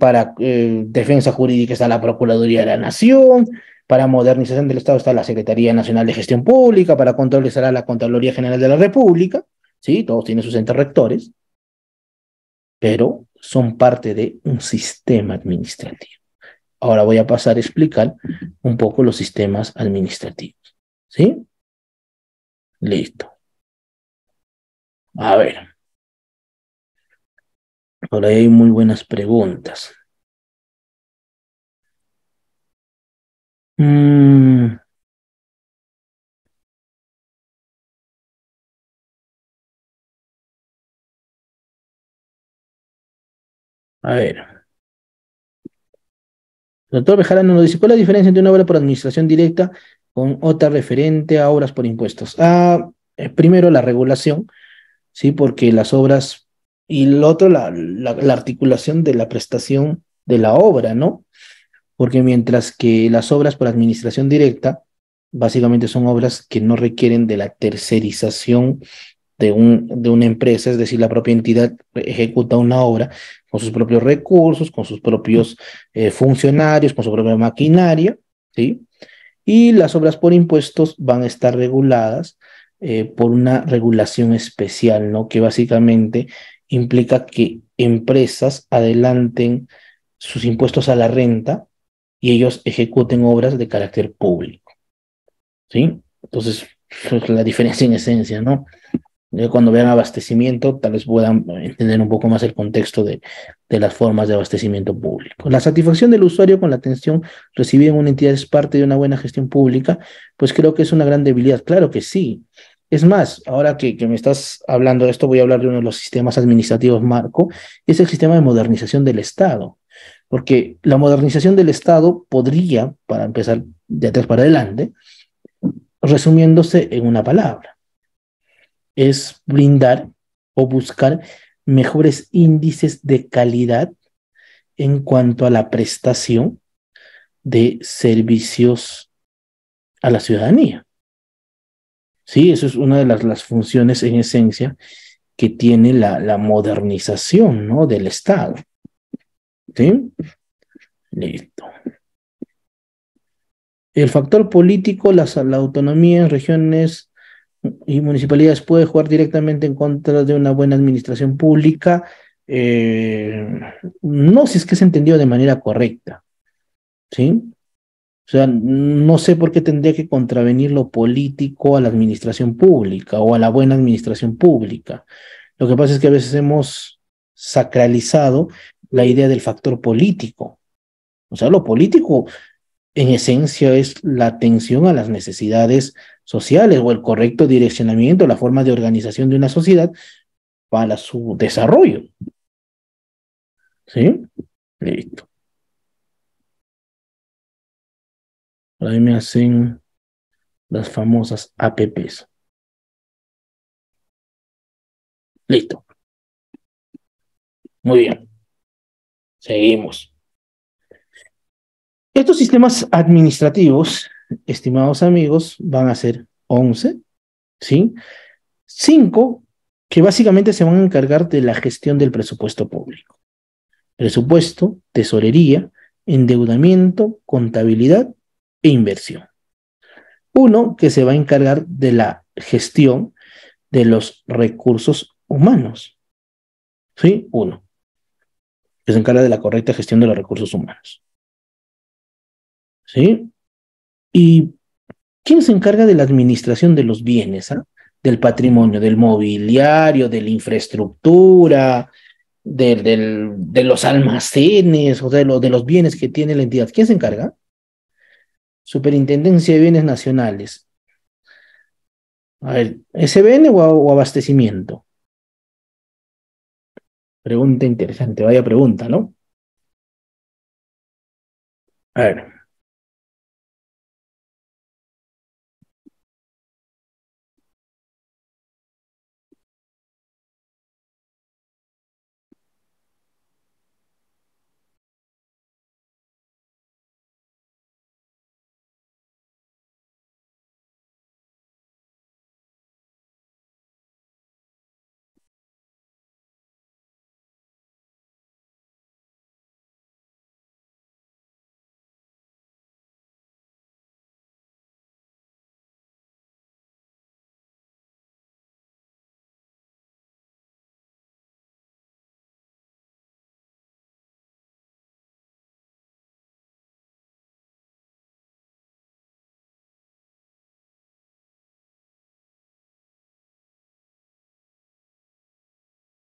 para defensa jurídica está la Procuraduría de la Nación, para modernización del Estado está la Secretaría Nacional de Gestión Pública, para control estará la Contraloría General de la República, ¿sí? Todos tienen sus entes rectores, pero son parte de un sistema administrativo. Ahora voy a pasar a explicar un poco los sistemas administrativos. ¿Sí? Listo. A ver. Por ahí hay muy buenas preguntas. Mm, a ver. El doctor Bejarano nos dice, ¿cuál es la diferencia entre una obra por administración directa con otra referente a obras por impuestos? Primero la regulación, ¿sí? Porque las obras, y lo otro, la articulación de la prestación de la obra, ¿no? Porque mientras que las obras por administración directa básicamente son obras que no requieren de la tercerización de una empresa, es decir, la propia entidad ejecuta una obra con sus propios recursos, con sus propios funcionarios, con su propia maquinaria, ¿sí? Y las obras por impuestos van a estar reguladas por una regulación especial, ¿no? Que básicamente implica que empresas adelanten sus impuestos a la renta y ellos ejecuten obras de carácter público, ¿sí? Entonces, es la diferencia en esencia, ¿no? Cuando vean abastecimiento, tal vez puedan entender un poco más el contexto de las formas de abastecimiento público. La satisfacción del usuario con la atención recibida en una entidad es parte de una buena gestión pública, pues creo que es una gran debilidad. Claro que sí. Es más, ahora que me estás hablando de esto, voy a hablar de uno de los sistemas administrativos marco, es el sistema de modernización del Estado. Porque la modernización del Estado podría, para empezar de atrás para adelante, resumiéndose en una palabra, es brindar o buscar mejores índices de calidad en cuanto a la prestación de servicios a la ciudadanía. Sí, eso es una de las funciones en esencia que tiene la modernización, ¿no?, del Estado. ¿Sí? Listo. El factor político, la autonomía en regiones y municipalidades puede jugar directamente en contra de una buena administración pública. Eh, no, si es que se entendió de manera correcta, ¿sí? O sea, no sé por qué tendría que contravenir lo político a la administración pública o a la buena administración pública. Lo que pasa es que a veces hemos sacralizado la idea del factor político. O sea, lo político en esencia es la atención a las necesidades sociales o el correcto direccionamiento, la forma de organización de una sociedad para su desarrollo. ¿Sí? Listo. Ahí me hacen las famosas APPs. Listo. Muy bien. Seguimos. Estos sistemas administrativos, estimados amigos, van a ser 11, ¿sí? 5 que básicamente se van a encargar de la gestión del presupuesto público. Presupuesto, tesorería, endeudamiento, contabilidad e inversión. Uno que se va a encargar de la gestión de los recursos humanos. ¿Sí? Uno que se encarga de la correcta gestión de los recursos humanos. ¿Sí? ¿Y quién se encarga de la administración de los bienes? ¿Ah? del patrimonio, del mobiliario, de la infraestructura, de los almacenes, o sea, de los bienes que tiene la entidad. ¿Quién se encarga? Superintendencia de Bienes Nacionales. A ver, ¿SBN o abastecimiento? Pregunta interesante, vaya pregunta, ¿no? A ver,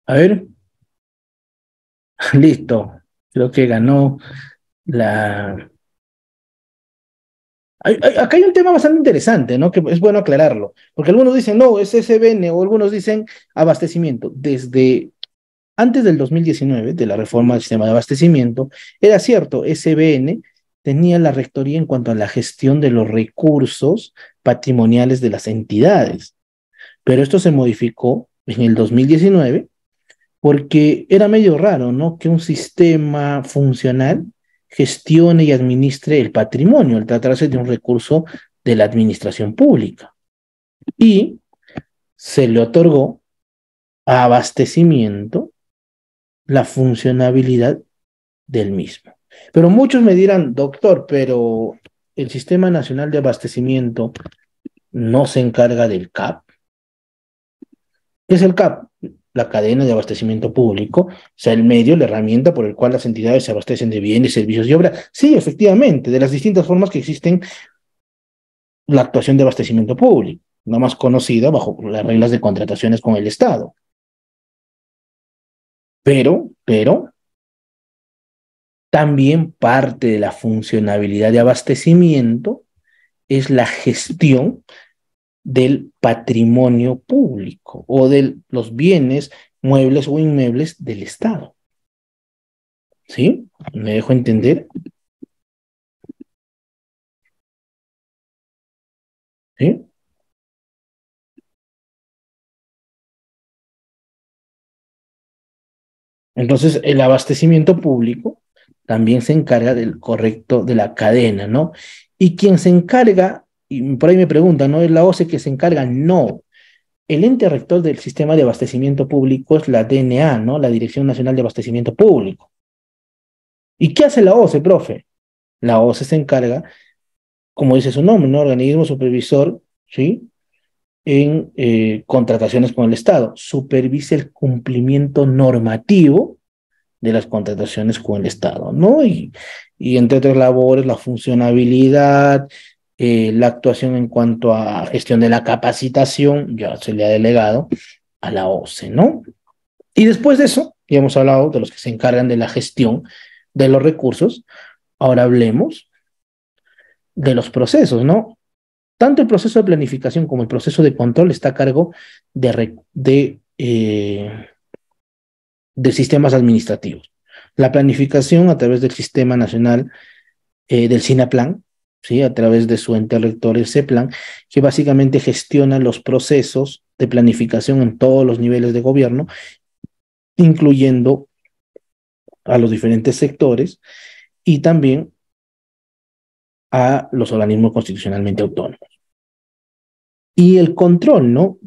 a ver, listo. Creo que ganó la... Acá hay un tema bastante interesante, ¿no? Que es bueno aclararlo, porque algunos dicen, no, es SBN, o algunos dicen abastecimiento. Desde antes del 2019, de la reforma del sistema de abastecimiento, era cierto, SBN tenía la rectoría en cuanto a la gestión de los recursos patrimoniales de las entidades, pero esto se modificó en el 2019 porque era medio raro, ¿no? Que un sistema funcional gestione y administre el patrimonio, al tratarse de un recurso de la administración pública. Y se le otorgó a abastecimiento la funcionabilidad del mismo. Pero muchos me dirán, doctor, pero el Sistema Nacional de Abastecimiento no se encarga del CAP. ¿Qué es el CAP? La cadena de abastecimiento público, o sea, el medio, la herramienta por el cual las entidades se abastecen de bienes, servicios y obras. Sí, efectivamente, de las distintas formas que existen la actuación de abastecimiento público, la más conocida bajo las reglas de contrataciones con el Estado. Pero, también parte de la funcionabilidad de abastecimiento es la gestión del patrimonio público o de los bienes muebles o inmuebles del Estado. ¿Sí? ¿Me dejo entender? ¿Sí? Entonces, el abastecimiento público también se encarga del correcto de la cadena, ¿no? Y quien se encarga, y por ahí me preguntan, ¿no? ¿Es la OCE que se encarga? No. El ente rector del sistema de abastecimiento público es la DNA, ¿no? La Dirección Nacional de Abastecimiento Público. ¿Y qué hace la OCE, profe? La OCE se encarga, como dice su nombre, ¿no? Organismo supervisor, ¿sí? En contrataciones con el Estado. Supervisa el cumplimiento normativo de las contrataciones con el Estado, ¿no? Y entre otras labores, la funcionabilidad, la actuación en cuanto a gestión de la capacitación, ya se le ha delegado a la OCE, ¿no? Y después de eso, ya hemos hablado de los que se encargan de la gestión de los recursos, ahora hablemos de los procesos, ¿no? Tanto el proceso de planificación como el proceso de control está a cargo de sistemas administrativos. La planificación a través del Sistema Nacional del SINAPLAN, ¿sí? A través de su ente rector, el CEPLAN, que básicamente gestiona los procesos de planificación en todos los niveles de gobierno, incluyendo a los diferentes sectores y también a los organismos constitucionalmente autónomos. Y el control, ¿no?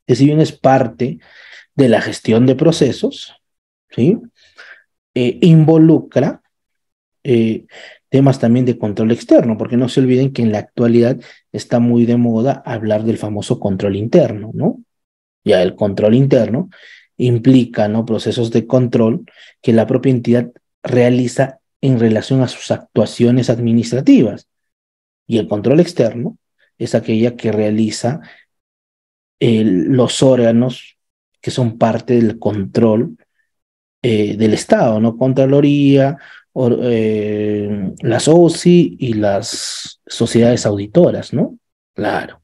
Que si bien es parte de la gestión de procesos, ¿sí? Involucra eh, temas también de control externo, porque no se olviden que en la actualidad está muy de moda hablar del famoso control interno, ¿no? Ya el control interno implica, ¿no? Procesos de control que la propia entidad realiza en relación a sus actuaciones administrativas. Y el control externo es aquella que realiza los órganos que son parte del control del Estado, ¿no? Contraloría, las OSI y las sociedades auditoras, ¿no? Claro.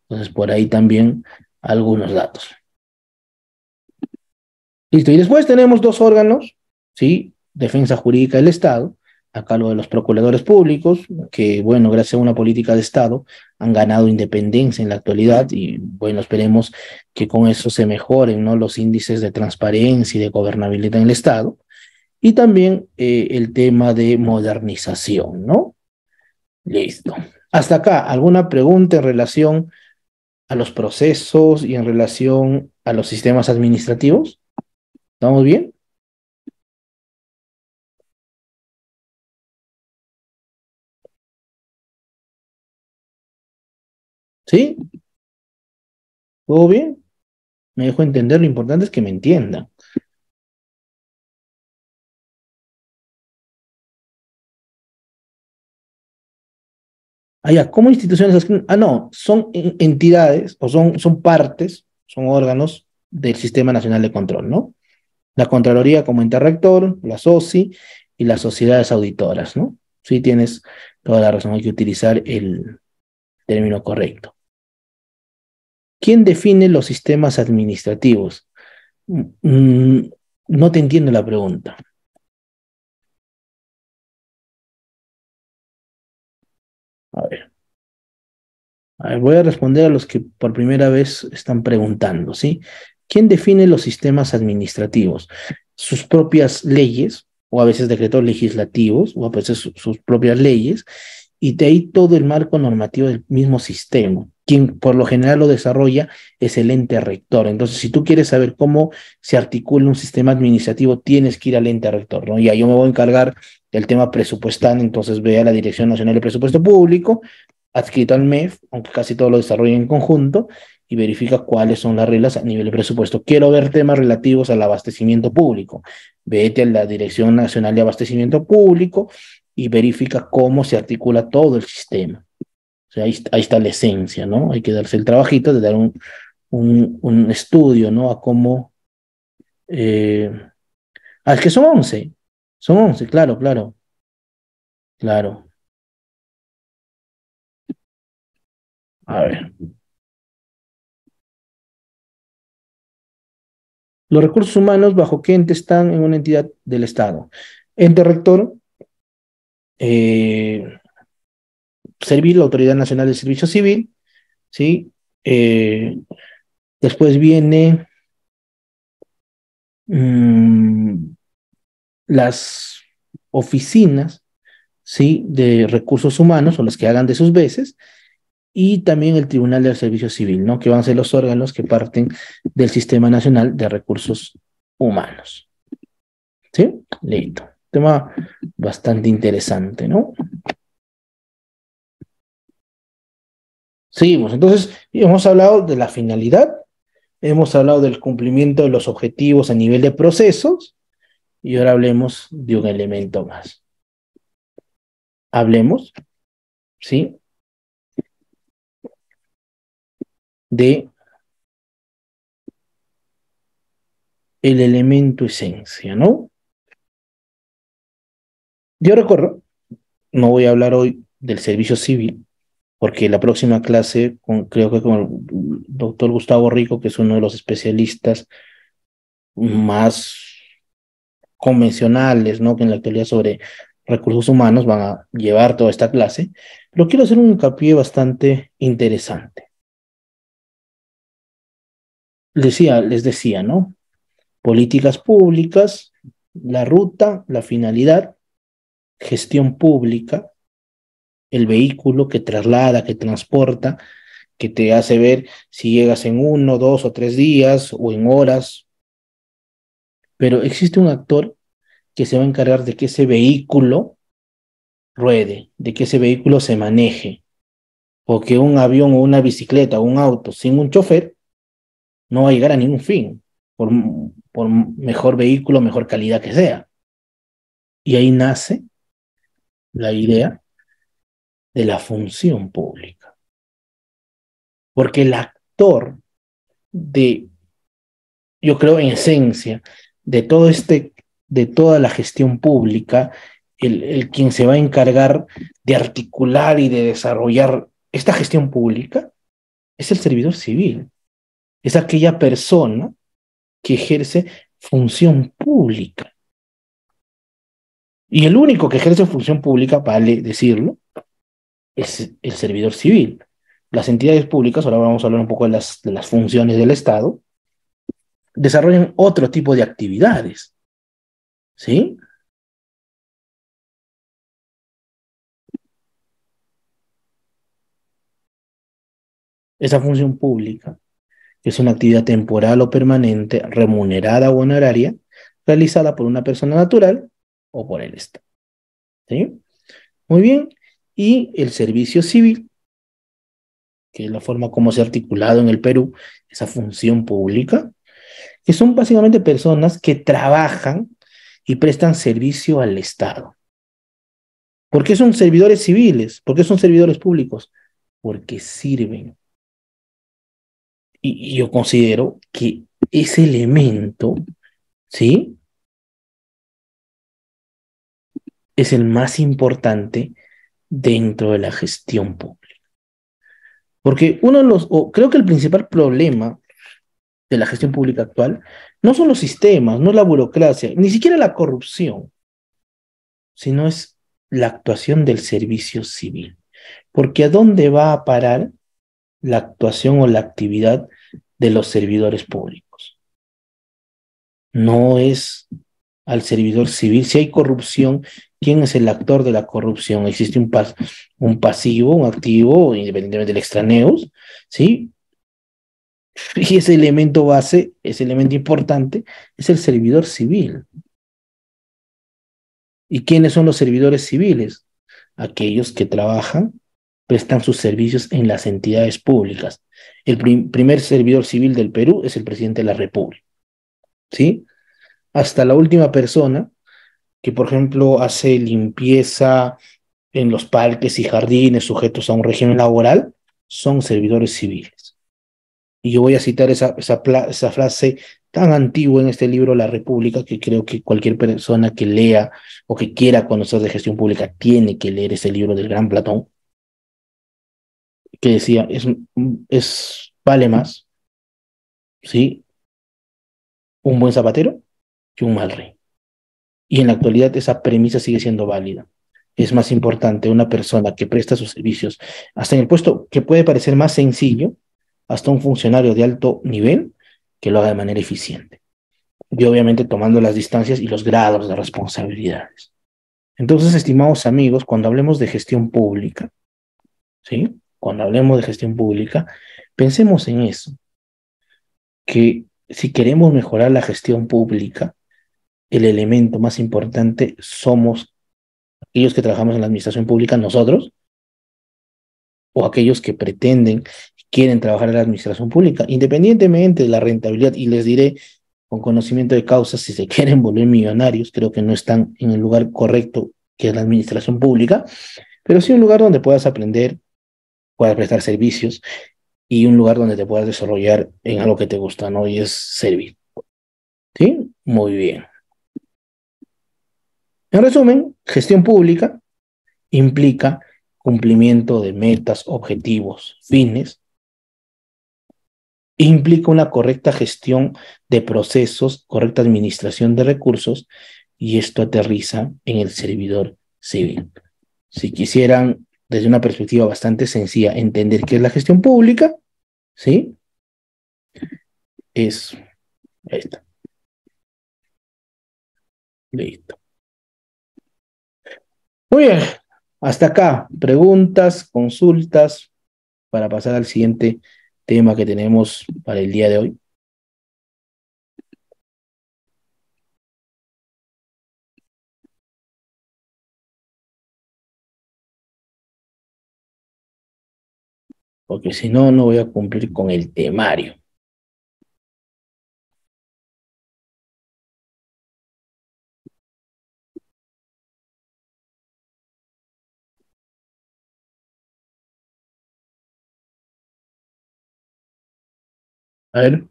Entonces, por ahí también algunos datos. Listo. Y después tenemos dos órganos, ¿sí? Defensa jurídica del Estado, acá lo de los procuradores públicos, que, bueno, gracias a una política de Estado han ganado independencia en la actualidad y, bueno, esperemos que con eso se mejoren, ¿no? Los índices de transparencia y de gobernabilidad en el Estado. Y también el tema de modernización, ¿no? Listo. Hasta acá, ¿alguna pregunta en relación a los procesos y en relación a los sistemas administrativos? ¿Estamos bien? ¿Sí? ¿Todo bien? Me dejo entender, lo importante es que me entiendan. Ah, ya, ¿cómo instituciones adscriben? Ah, no, son entidades o son partes, son órganos del Sistema Nacional de Control, ¿no? La Contraloría como ente rector, la SOSI y las sociedades auditoras, ¿no? Sí, tienes toda la razón, hay que utilizar el término correcto. ¿Quién define los sistemas administrativos? Mm, no te entiendo la pregunta. A ver, voy a responder a los que por primera vez están preguntando, ¿sí? ¿Quién define los sistemas administrativos? Sus propias leyes, o a veces decretos legislativos, o a veces sus propias leyes, y de ahí todo el marco normativo del mismo sistema. Quien por lo general lo desarrolla es el ente rector. Entonces, si tú quieres saber cómo se articula un sistema administrativo, tienes que ir al ente rector, ¿no? Ya yo me voy a encargar del tema presupuestal, entonces ve a la Dirección Nacional de Presupuesto Público, adscrito al MEF, aunque casi todo lo desarrolla en conjunto, y verifica cuáles son las reglas a nivel de presupuesto. Quiero ver temas relativos al abastecimiento público. Vete a la Dirección Nacional de Abastecimiento Público y verifica cómo se articula todo el sistema. O sea, ahí está la esencia, ¿no? Hay que darse el trabajito de dar un estudio, ¿no? A cómo... Eh... Ah, es que son 11, claro, claro, claro. A ver. Los recursos humanos, ¿bajo qué ente están en una entidad del Estado? Ente rector, eh, Servil, la Autoridad Nacional del Servicio Civil, ¿sí? Eh, después viene mmm, las oficinas, ¿sí? De recursos humanos, o las que hagan de sus veces, y también el Tribunal del Servicio Civil, ¿no? Que van a ser los órganos que parten del Sistema Nacional de Recursos Humanos, ¿sí? Listo. Tema bastante interesante, ¿no? Seguimos. Entonces, hemos hablado de la finalidad, hemos hablado del cumplimiento de los objetivos a nivel de procesos, y ahora hablemos de un elemento más. Hablemos, ¿sí? De el elemento esencia, ¿no? Yo recuerdo, no voy a hablar hoy del servicio civil, porque la próxima clase, creo que con el doctor Gustavo Rico, que es uno de los especialistas más convencionales, ¿no? Que en la actualidad sobre recursos humanos van a llevar toda esta clase, pero quiero hacer un hincapié bastante interesante. Les decía, ¿no? Políticas públicas, la ruta, la finalidad, gestión pública, el vehículo que traslada, que transporta, que te hace ver si llegas en 1, 2 o 3 días o en horas, pero existe un actor que se va a encargar de que ese vehículo ruede, de que ese vehículo se maneje, porque un avión o una bicicleta o un auto sin un chofer no va a llegar a ningún fin, por mejor vehículo, mejor calidad que sea. Y ahí nace la idea de la función pública, porque el actor de, yo creo, en esencia, de todo de toda la gestión pública, quien se va a encargar de articular y de desarrollar esta gestión pública es el servidor civil, es aquella persona que ejerce función pública. Y el único que ejerce función pública, vale decirlo, es el servidor civil. Las entidades públicas, ahora vamos a hablar un poco de las funciones del Estado, desarrollan otro tipo de actividades, ¿sí? Esa función pública es una actividad temporal o permanente, remunerada o honoraria, realizada por una persona natural o por el Estado, ¿sí? Muy bien. Y el servicio civil, que es la forma como se ha articulado en el Perú, esa función pública, que son básicamente personas que trabajan y prestan servicio al Estado. ¿Por qué son servidores civiles? ¿Por qué son servidores públicos? Porque sirven. Y yo considero que ese elemento, ¿sí? Es el más importante dentro de la gestión pública. Porque uno de los, o creo que el principal problema de la gestión pública actual no son los sistemas, no es la burocracia, ni siquiera la corrupción, sino es la actuación del servicio civil. Porque ¿a dónde va a parar la actuación o la actividad de los servidores públicos? No es al servidor civil. Si hay corrupción, ¿quién es el actor de la corrupción? Existe un pasivo, un activo, independientemente del extraneus, ¿sí? Y ese elemento base, ese elemento importante, es el servidor civil. ¿Y quiénes son los servidores civiles? Aquellos que trabajan, prestan sus servicios en las entidades públicas. El primer servidor civil del Perú es el presidente de la República, ¿sí? Hasta la última persona que, por ejemplo, hace limpieza en los parques y jardines sujetos a un régimen laboral, son servidores civiles. Y yo voy a citar esa frase tan antigua en este libro, La República, que creo que cualquier persona que lea o que quiera conocer de gestión pública tiene que leer ese libro del gran Platón, que decía, vale más, ¿sí? Un buen zapatero que un mal rey. Y en la actualidad esa premisa sigue siendo válida. Es más importante una persona que presta sus servicios, hasta en el puesto que puede parecer más sencillo, hasta un funcionario de alto nivel, que lo haga de manera eficiente. Y obviamente tomando las distancias y los grados de responsabilidades. Entonces, estimados amigos, cuando hablemos de gestión pública, ¿sí? Cuando hablemos de gestión pública, pensemos en eso, que si queremos mejorar la gestión pública, el elemento más importante somos aquellos que trabajamos en la administración pública, nosotros, o aquellos que pretenden, quieren trabajar en la administración pública, independientemente de la rentabilidad, y les diré con conocimiento de causa, si se quieren volver millonarios, creo que no están en el lugar correcto que es la administración pública, pero sí un lugar donde puedas aprender, puedas prestar servicios y un lugar donde te puedas desarrollar en algo que te gusta, ¿no? Y es servir. ¿Sí? Muy bien. En resumen, gestión pública implica cumplimiento de metas, objetivos, fines, e implica una correcta gestión de procesos, correcta administración de recursos, y esto aterriza en el servidor civil. Si quisieran, desde una perspectiva bastante sencilla, entender qué es la gestión pública, ¿sí? Es, ahí está, listo. Muy bien, hasta acá, preguntas, consultas, para pasar al siguiente tema que tenemos para el día de hoy. Porque si no, no voy a cumplir con el temario. A ver,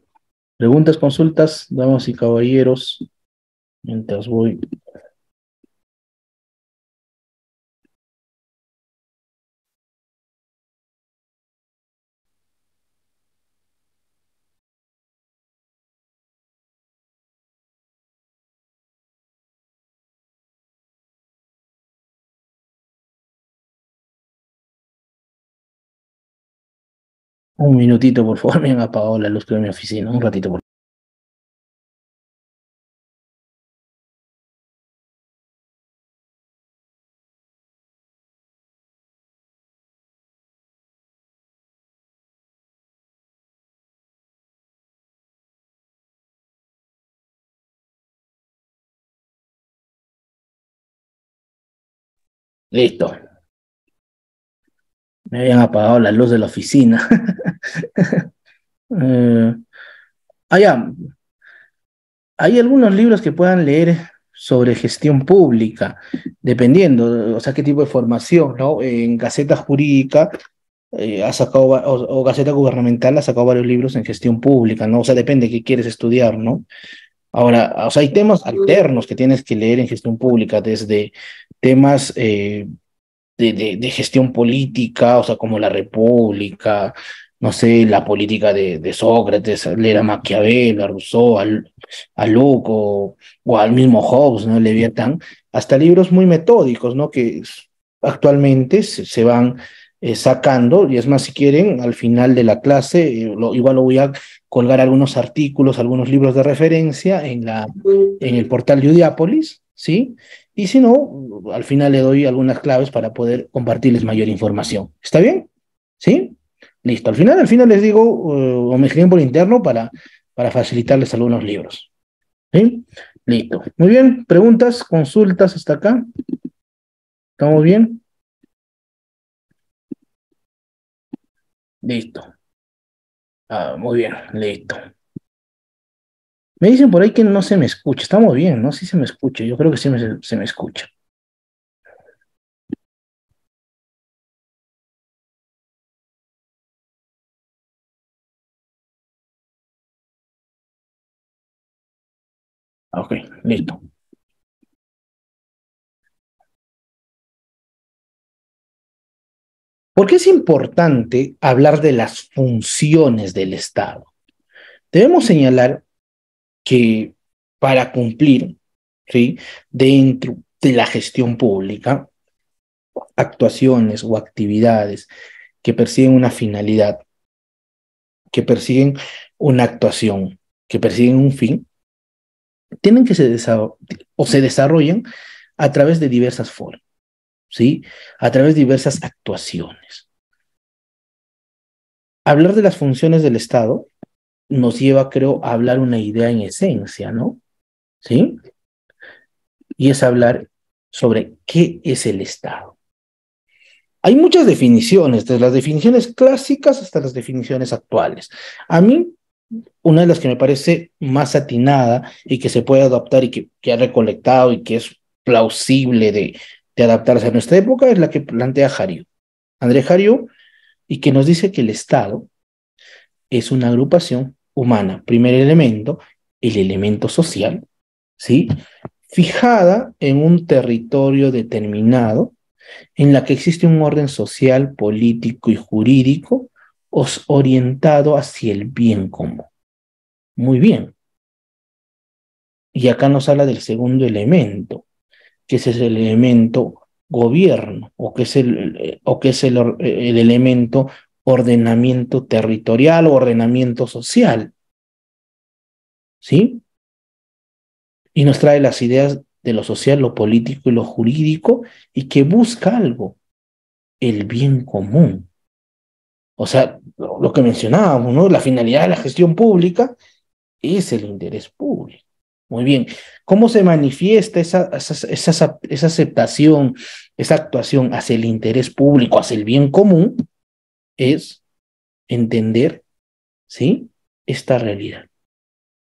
preguntas, consultas, damas y caballeros, mientras voy. Un minutito, por favor, me han apagado la luz de mi oficina. Un ratito, por favor. Listo. Me habían apagado la luz de la oficina. Eh, ya. Hay algunos libros que puedan leer sobre gestión pública, dependiendo, o sea, qué tipo de formación, ¿no? En Gaceta Jurídica ha sacado, o Gaceta Gubernamental ha sacado varios libros en gestión pública, ¿no? O sea, depende de qué quieres estudiar, ¿no? Ahora, o sea, hay temas alternos que tienes que leer en gestión pública, desde temas de gestión política, o sea, como la República, no sé, la política de Sócrates, leer a Maquiavelo, a Rousseau, a Locke o al mismo Hobbes, ¿no? Leviatán, hasta libros muy metódicos, ¿no? Que actualmente se van sacando, y es más, si quieren, al final de la clase, igual lo voy a colgar algunos artículos, algunos libros de referencia en el portal de Udiápolis, ¿sí? Y si no, al final le doy algunas claves para poder compartirles mayor información. ¿Está bien? ¿Sí? Listo. Al final les digo, o me escriben por interno para facilitarles algunos libros. ¿Sí? Listo. Muy bien. ¿Preguntas, consultas hasta acá? ¿Estamos bien? Listo. Ah, muy bien. Listo. Me dicen por ahí que no se me escucha. Estamos bien, ¿no? Sí se me escucha. Yo creo que sí se me escucha. Ok, listo. ¿Por qué es importante hablar de las funciones del Estado? Debemos señalar que para cumplir, ¿sí? Dentro de la gestión pública, actuaciones o actividades que persiguen una finalidad, que persiguen una actuación, que persiguen un fin, tienen que se desarrollan a través de diversas formas, ¿sí? A través de diversas actuaciones. Hablar de las funciones del Estado nos lleva, creo, a hablar una idea en esencia, ¿no? ¿Sí? Y es hablar sobre qué es el Estado. Hay muchas definiciones, desde las definiciones clásicas hasta las definiciones actuales. A mí, una de las que me parece más atinada y que se puede adaptar y que ha recolectado y que es plausible de adaptarse a nuestra época es la que plantea Jariu, André Jariu, y que nos dice que el Estado es una agrupación humana. Primer elemento, el elemento social, ¿sí? Fijada en un territorio determinado en la que existe un orden social, político y jurídico orientado hacia el bien común. Muy bien. Y acá nos habla del segundo elemento, que ese es el elemento gobierno, o que es el elemento ordenamiento territorial o ordenamiento social, ¿sí? Y nos trae las ideas de lo social, lo político y lo jurídico, y que busca algo, el bien común. O sea, lo que mencionábamos, ¿no? La finalidad de la gestión pública es el interés público. Muy bien. ¿Cómo se manifiesta esa aceptación, esa actuación hacia el interés público, hacia el bien común? Es entender, ¿sí? Esta realidad.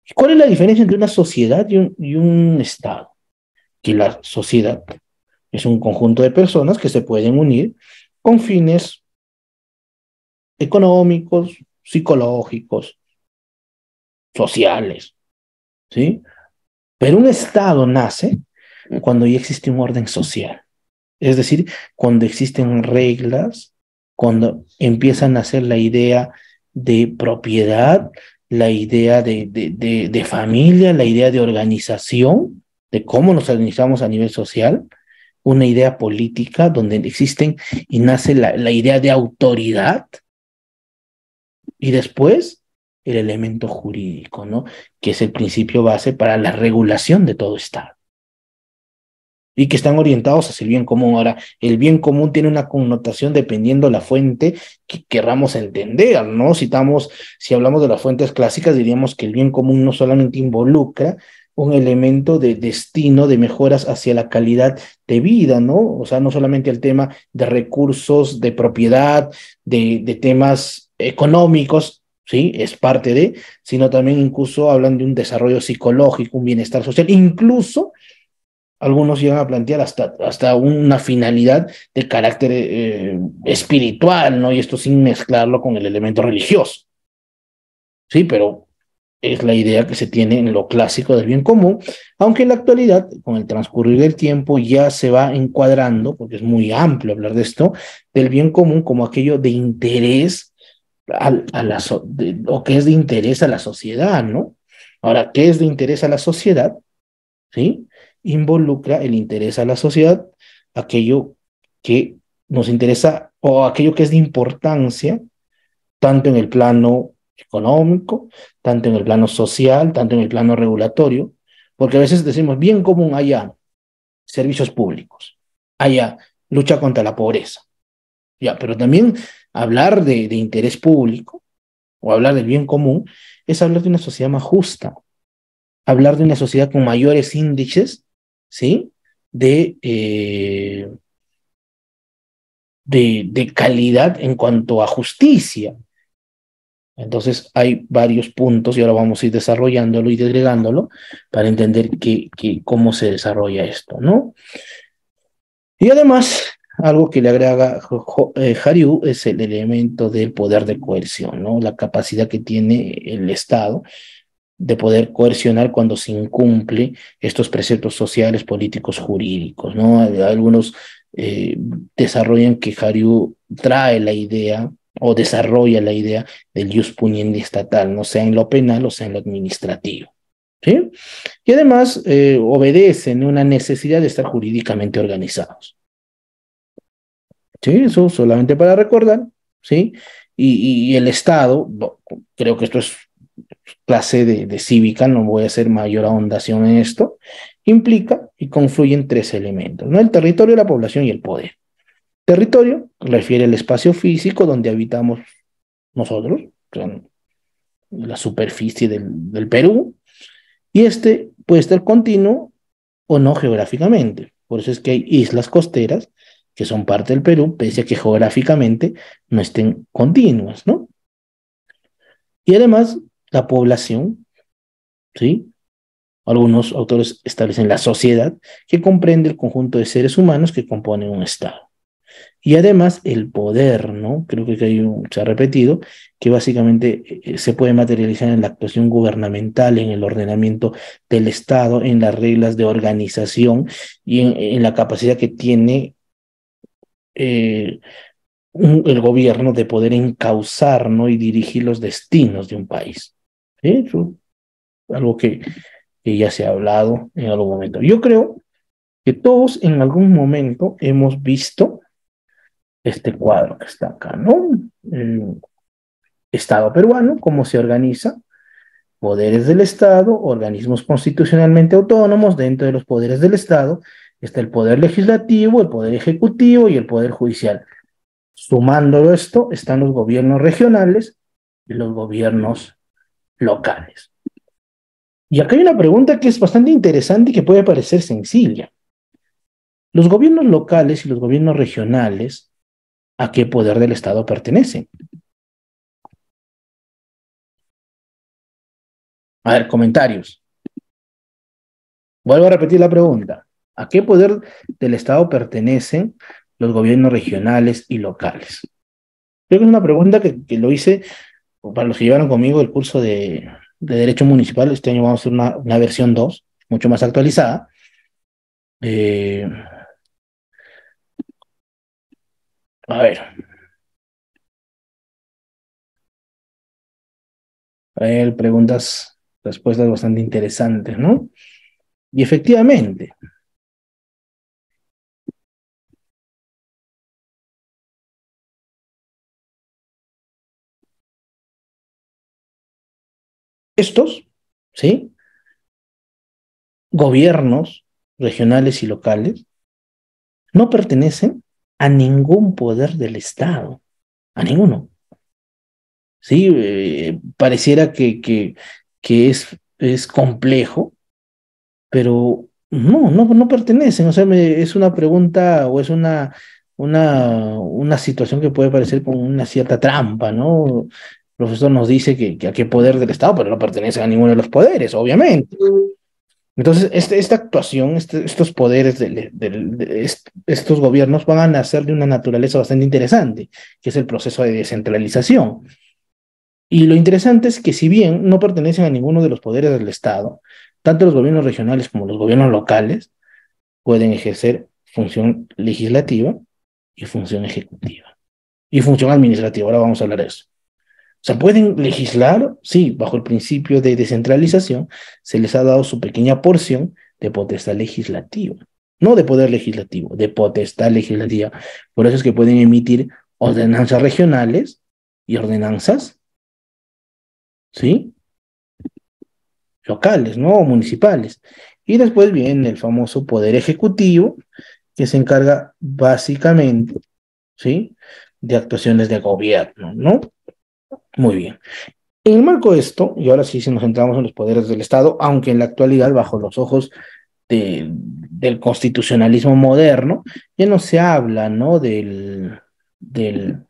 ¿Y cuál es la diferencia entre una sociedad y un Estado? Que la sociedad es un conjunto de personas que se pueden unir con fines económicos, psicológicos, sociales, ¿sí? Pero un Estado nace cuando ya existe un orden social. Es decir, cuando existen reglas, cuando empieza a nacer la idea de propiedad, la idea de familia, la idea de organización, de cómo nos organizamos a nivel social, una idea política donde existen y nace la idea de autoridad y después el elemento jurídico, ¿no? Que es el principio base para la regulación de todo Estado y que están orientados hacia el bien común. Ahora, el bien común tiene una connotación dependiendo la fuente que querramos entender, ¿no? Si hablamos de las fuentes clásicas, diríamos que el bien común no solamente involucra un elemento de destino, de mejoras hacia la calidad de vida, ¿no? O sea, no solamente el tema de recursos, de propiedad, de temas económicos, ¿sí? Es parte de, sino también incluso hablan de un desarrollo psicológico, un bienestar social, incluso algunos llegan a plantear hasta una finalidad de carácter espiritual, ¿no? Y esto sin mezclarlo con el elemento religioso, ¿sí? Pero es la idea que se tiene en lo clásico del bien común, aunque en la actualidad, con el transcurrir del tiempo, ya se va encuadrando, porque es muy amplio hablar de esto, del bien común como aquello de interés o que es de interés a la sociedad, ¿no? Ahora, ¿qué es de interés a la sociedad? ¿Sí? Involucra el interés a la sociedad, aquello que nos interesa o aquello que es de importancia, tanto en el plano económico, tanto en el plano social, tanto en el plano regulatorio, porque a veces decimos bien común haya servicios públicos, haya lucha contra la pobreza, ya, pero también hablar de interés público o hablar del bien común es hablar de una sociedad más justa, hablar de una sociedad con mayores índices, ¿sí? De, eh, de calidad en cuanto a justicia. Entonces hay varios puntos y ahora vamos a ir desarrollándolo y desgregándolo para entender cómo se desarrolla esto, ¿no? Y además, algo que le agrega Hariu es el elemento del poder de coerción, ¿no? La capacidad que tiene el Estado de poder coercionar cuando se incumple estos preceptos sociales, políticos, jurídicos, ¿no? Algunos eh, desarrollan que Hariu trae la idea o desarrolla la idea del ius puniendi estatal, no sea en lo penal o sea en lo administrativo, ¿sí? Y además obedecen una necesidad de estar jurídicamente organizados, ¿sí? Eso solamente para recordar, ¿sí? Y el Estado, creo que esto es clase de cívica, no voy a hacer mayor ahondación en esto, implica y confluyen tres elementos, ¿no? El territorio, la población y el poder. Territorio refiere al espacio físico donde habitamos nosotros, la superficie del Perú, y este puede estar continuo o no geográficamente. Por eso es que hay islas costeras que son parte del Perú, pese a que geográficamente no estén continuas, ¿no? Y además, la población, ¿sí? Algunos autores establecen la sociedad, que comprende el conjunto de seres humanos que componen un Estado. Y además el poder, ¿no? Creo que se ha repetido, que básicamente se puede materializar en la actuación gubernamental, en el ordenamiento del Estado, en las reglas de organización y en la capacidad que tiene eh, el gobierno de poder encauzar, ¿no? Y dirigir los destinos de un país. ¿Sí? Eso, algo que ya se ha hablado en algún momento. Yo creo que todos en algún momento hemos visto este cuadro que está acá, ¿no? El Estado peruano, cómo se organiza, poderes del Estado, organismos constitucionalmente autónomos, dentro de los poderes del Estado está el poder legislativo, el poder ejecutivo y el poder judicial. Sumándolo esto, están los gobiernos regionales y los gobiernos locales. Y acá hay una pregunta que es bastante interesante y que puede parecer sencilla. Los gobiernos locales y los gobiernos regionales, ¿a qué poder del Estado pertenecen? A ver, comentarios. Vuelvo a repetir la pregunta. ¿A qué poder del Estado pertenecen los gobiernos regionales y locales? Creo que es una pregunta que lo hice para los que llevaron conmigo el curso de Derecho Municipal. Este año vamos a hacer una versión 2 mucho más actualizada. Eh, a ver, preguntas, respuestas bastante interesantes, ¿no? Y efectivamente, estos, ¿sí? Gobiernos regionales y locales no pertenecen a ningún poder del Estado, a ninguno. Sí, pareciera que es complejo, pero no pertenecen. O sea, es una pregunta o es una situación que puede parecer como una cierta trampa, ¿no? El profesor nos dice que a qué poder del Estado, pero no pertenecen a ninguno de los poderes, obviamente. Entonces, esta actuación, estos poderes estos gobiernos van a nacer de una naturaleza bastante interesante, que es el proceso de descentralización. Y lo interesante es que si bien no pertenecen a ninguno de los poderes del Estado, tanto los gobiernos regionales como los gobiernos locales pueden ejercer función legislativa y función ejecutiva. Y función administrativa, ahora vamos a hablar de eso. O sea, pueden legislar, sí, bajo el principio de descentralización, se les ha dado su pequeña porción de potestad legislativa. No de poder legislativo, de potestad legislativa. Por eso es que pueden emitir ordenanzas regionales y ordenanzas, ¿sí? Locales, ¿no? O municipales. Y después viene el famoso poder ejecutivo, que se encarga básicamente, ¿sí? De actuaciones de gobierno, ¿no? Muy bien. En el marco de esto, y ahora sí, si nos centramos en los poderes del Estado, aunque en la actualidad, bajo los ojos del constitucionalismo moderno, ya no se habla, ¿no? Del, de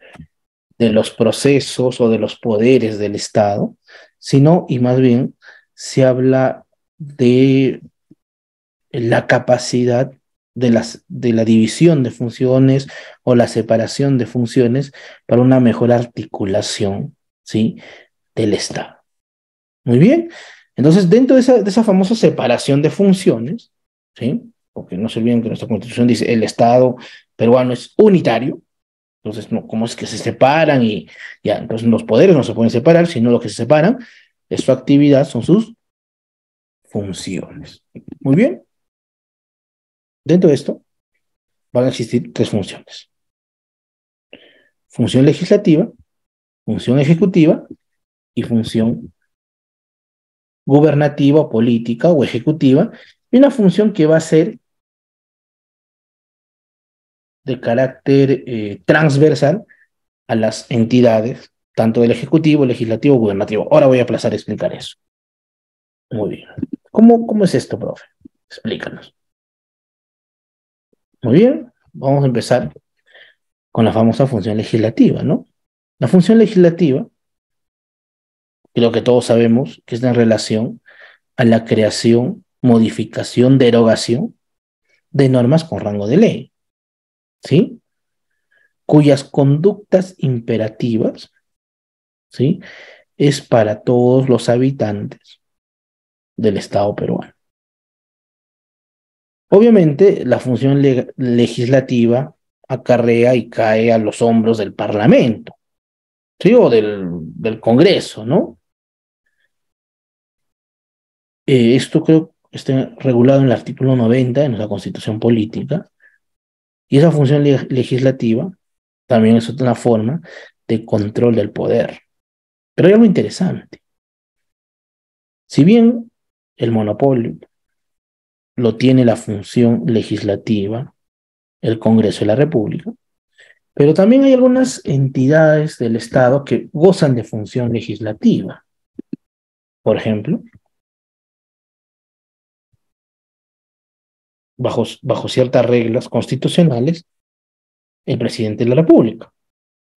los procesos o de los poderes del Estado, sino, y más bien, se habla de la capacidad de la división de funciones o la separación de funciones para una mejor articulación, ¿sí? Del Estado. Muy bien. Entonces, dentro de esa famosa separación de funciones, ¿sí? Porque no se olviden que nuestra Constitución dice el Estado peruano es unitario. Entonces, no, ¿cómo es que se separan? Y ya, entonces los poderes no se pueden separar, sino lo que se separan es su actividad, son sus funciones. Muy bien. Dentro de esto van a existir tres funciones. Función legislativa, función ejecutiva y función gubernativa, política o ejecutiva, y una función que va a ser de carácter transversal a las entidades, tanto del ejecutivo, legislativo, gubernativo. Ahora voy a pasar a explicar eso. Muy bien. ¿Cómo es esto, profe? Explícanos. Muy bien, vamos a empezar con la famosa función legislativa, ¿no? La función legislativa, creo que todos sabemos que está en relación a la creación, modificación, derogación de normas con rango de ley, ¿sí? Cuyas conductas imperativas, ¿sí? Es para todos los habitantes del Estado peruano. Obviamente, la función legislativa acarrea y cae a los hombros del Parlamento, ¿sí? O del Congreso, ¿no? Esto creo que está regulado en el artículo 90 de nuestra Constitución Política, y esa función legislativa también es otra forma de control del poder. Pero hay algo interesante. Si bien el monopolio lo tiene la función legislativa, el Congreso de la República, pero también hay algunas entidades del Estado que gozan de función legislativa. Por ejemplo, bajo ciertas reglas constitucionales, el presidente de la República,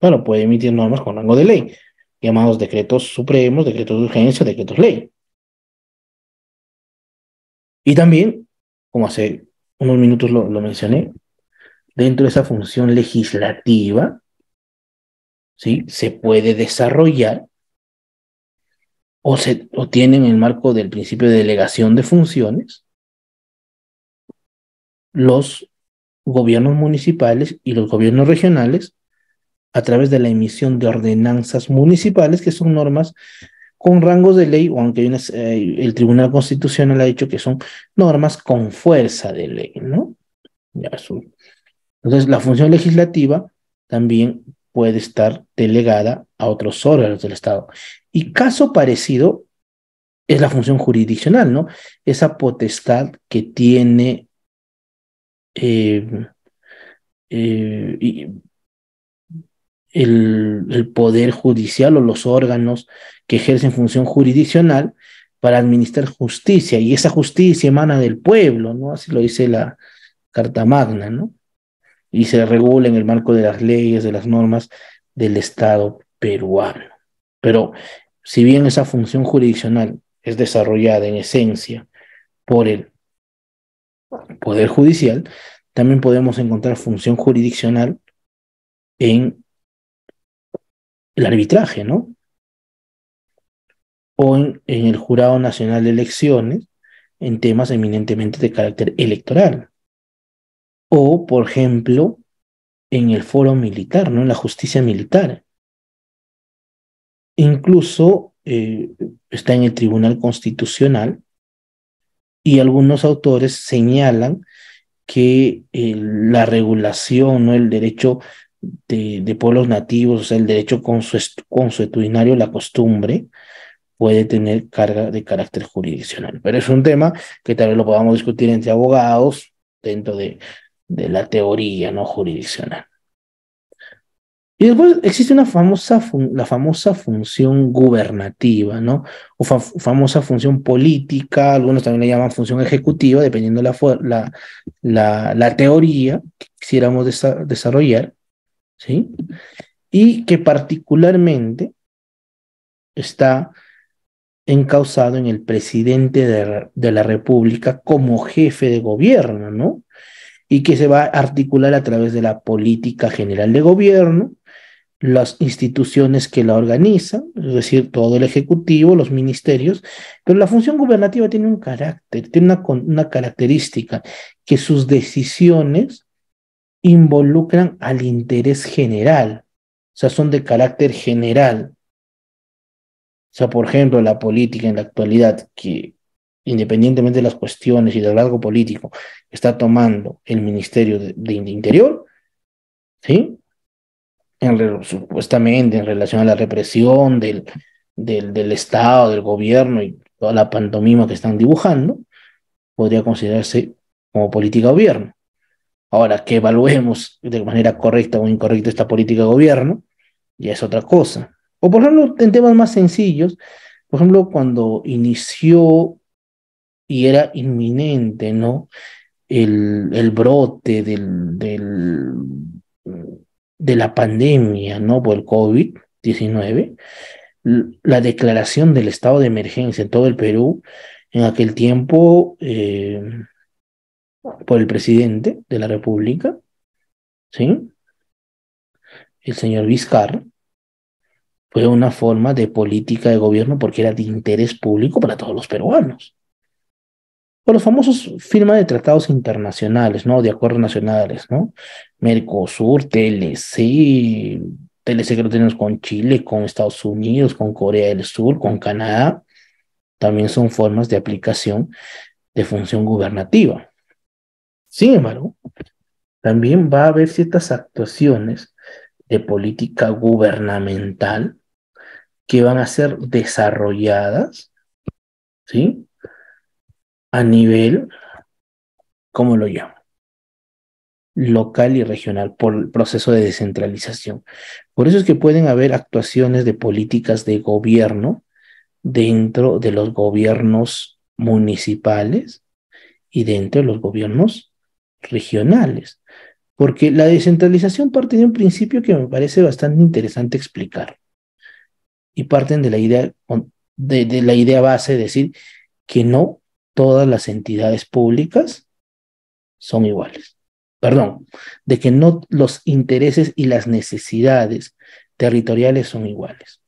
claro, puede emitir normas con rango de ley, llamados decretos supremos, decretos de urgencia, decretos ley. Y también, como hace unos minutos lo mencioné, dentro de esa función legislativa, ¿sí? Se puede desarrollar o tienen el marco del principio de delegación de funciones los gobiernos municipales y los gobiernos regionales a través de la emisión de ordenanzas municipales, que son normas con rangos de ley, o aunque el Tribunal Constitucional ha dicho que son normas con fuerza de ley, ¿no? Ya, entonces, la función legislativa también puede estar delegada a otros órganos del Estado. Y caso parecido es la función jurisdiccional, ¿no? Esa potestad que tiene eh, eh, el poder judicial o los órganos que ejercen función jurisdiccional para administrar justicia, y esa justicia emana del pueblo, ¿no? Así lo dice la Carta Magna, ¿no? Y se regula en el marco de las leyes, de las normas del Estado peruano. Pero si bien esa función jurisdiccional es desarrollada en esencia por el Poder Judicial, también podemos encontrar función jurisdiccional en el arbitraje, ¿no? O en el Jurado Nacional de Elecciones en temas eminentemente de carácter electoral. O, por ejemplo, en el foro militar, ¿no? En la justicia militar. Incluso está en el Tribunal Constitucional, y algunos autores señalan que la regulación, ¿no? El derecho de pueblos nativos, o sea, el derecho consuetudinario, la costumbre, puede tener carga de carácter jurisdiccional. Pero es un tema que tal vez lo podamos discutir entre abogados dentro de la teoría, ¿no? Jurisdiccional. Y después existe la famosa función gubernativa, ¿no? O famosa función política, algunos también le llaman función ejecutiva, dependiendo la teoría que quisiéramos desarrollar, ¿sí? Y que particularmente está encausado en el presidente de la República como jefe de gobierno, ¿no? Y que se va a articular a través de la política general de gobierno, las instituciones que la organizan, es decir, todo el ejecutivo, los ministerios, pero la función gubernativa tiene un carácter, tiene una característica, que sus decisiones involucran al interés general, o sea, son de carácter general. O sea, por ejemplo, la política en la actualidad, que independientemente de las cuestiones y del rasgo político, está tomando el Ministerio de Interior, ¿sí? Supuestamente en relación a la represión del Estado, del gobierno y toda la pantomima que están dibujando, podría considerarse como política de gobierno. Ahora, que evaluemos de manera correcta o incorrecta esta política de gobierno, ya es otra cosa. O por ejemplo, en temas más sencillos, por ejemplo, cuando inició y era inminente, ¿no? El brote de la pandemia, ¿no? Por el COVID-19, la declaración del estado de emergencia en todo el Perú, en aquel tiempo, por el presidente de la República, ¿sí? El señor Vizcarra, fue una forma de política de gobierno porque era de interés público para todos los peruanos. O los famosos firmas de tratados internacionales, ¿no? De acuerdos nacionales, ¿no? Mercosur, TLC que lo tenemos con Chile, con Estados Unidos, con Corea del Sur, con Canadá, también son formas de aplicación de función gubernativa. Sin embargo, también va a haber ciertas actuaciones de política gubernamental que van a ser desarrolladas, ¿sí? A nivel, ¿cómo lo llamo? Local y regional por el proceso de descentralización. Por eso es que pueden haber actuaciones de políticas de gobierno dentro de los gobiernos municipales y dentro de los gobiernos regionales, porque la descentralización parte de un principio que me parece bastante interesante explicar, y parten de la idea, de la idea base de decir que no todas las entidades públicas son iguales. Perdón, de que no los intereses y las necesidades territoriales son iguales.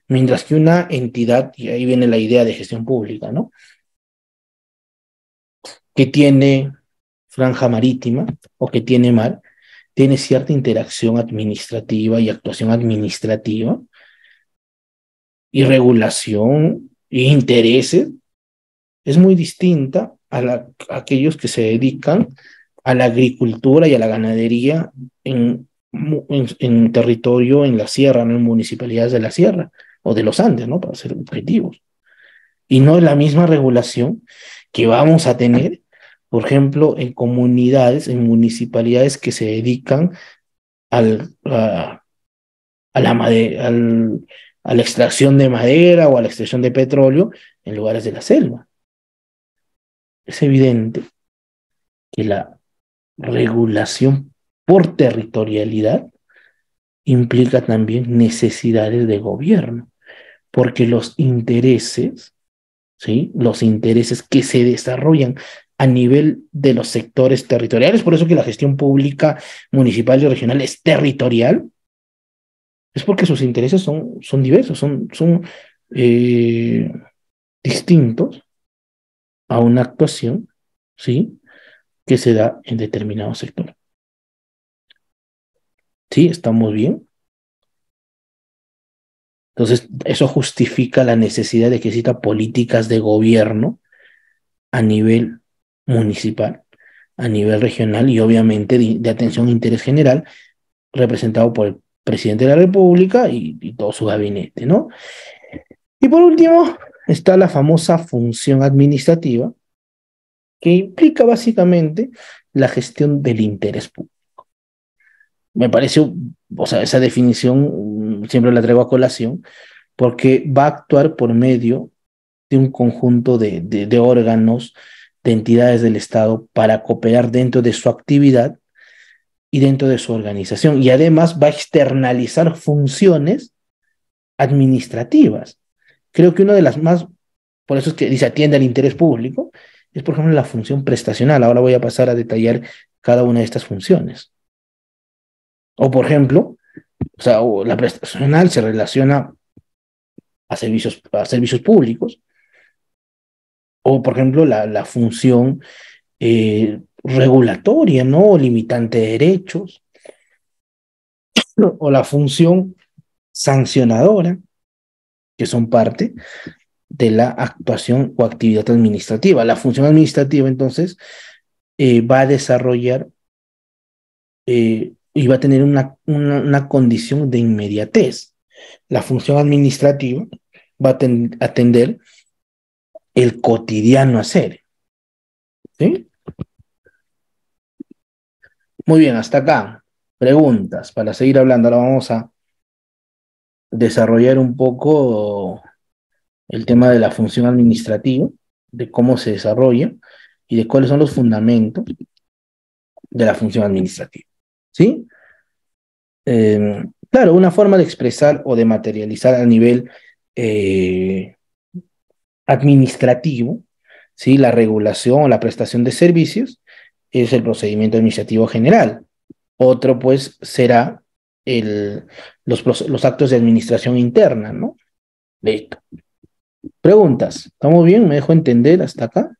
Mientras que una entidad, y ahí viene la idea de gestión pública, ¿no? Que tiene franja marítima o que tiene mar, tiene cierta interacción administrativa y actuación administrativa y regulación e intereses, es muy distinta a aquellos que se dedican a la agricultura y a la ganadería en territorio, en la sierra, ¿no? En municipalidades de la sierra o de los Andes, ¿no? Para ser objetivos. Y no es la misma regulación que vamos a tener, por ejemplo, en comunidades, en municipalidades que se dedican al, a la a la extracción de madera o a la extracción de petróleo en lugares de la selva. Es evidente que la regulación por territorialidad implica también necesidades de gobierno, porque los intereses, ¿sí? Los intereses que se desarrollan a nivel de los sectores territoriales, por eso que la gestión pública municipal y regional es territorial, es porque sus intereses son diversos, son eh, distintos a una actuación, ¿sí? Que se da en determinado sector. ¿Sí? ¿Estamos bien? Entonces, eso justifica la necesidad de que exista políticas de gobierno a nivel municipal, a nivel regional y obviamente de atención e interés general, representado por el presidente de la República y todo su gabinete, ¿no? Y por último, está la famosa función administrativa, que implica básicamente la gestión del interés público. Me pareció, o sea, esa definición siempre la traigo a colación, porque va a actuar por medio de un conjunto de órganos, de entidades del Estado para cooperar dentro de su actividad y dentro de su organización. Y además va a externalizar funciones administrativas. Creo que una de las más, por eso es que dice atiende al interés público, es por ejemplo la función prestacional. Ahora voy a pasar a detallar cada una de estas funciones. O por ejemplo, o sea, o la prestacional se relaciona a servicios públicos, o por ejemplo la función regulatoria, ¿no? Limitante de derechos, o la función sancionadora, que son parte de la actuación o actividad administrativa. La función administrativa, entonces, va a desarrollar y va a tener una condición de inmediatez. La función administrativa va a atender el cotidiano hacer. ¿Sí? Muy bien, hasta acá. Preguntas para seguir hablando. Ahora vamos a desarrollar un poco el tema de la función administrativa, de cómo se desarrolla y de cuáles son los fundamentos de la función administrativa. ¿Sí? Claro, una forma de expresar o de materializar a nivel eh, administrativo, ¿sí? La regulación o la prestación de servicios es el procedimiento administrativo general. Otro, pues, será los actos de administración interna, ¿no? Listo. Preguntas. ¿Estamos bien? ¿Me dejo entender hasta acá?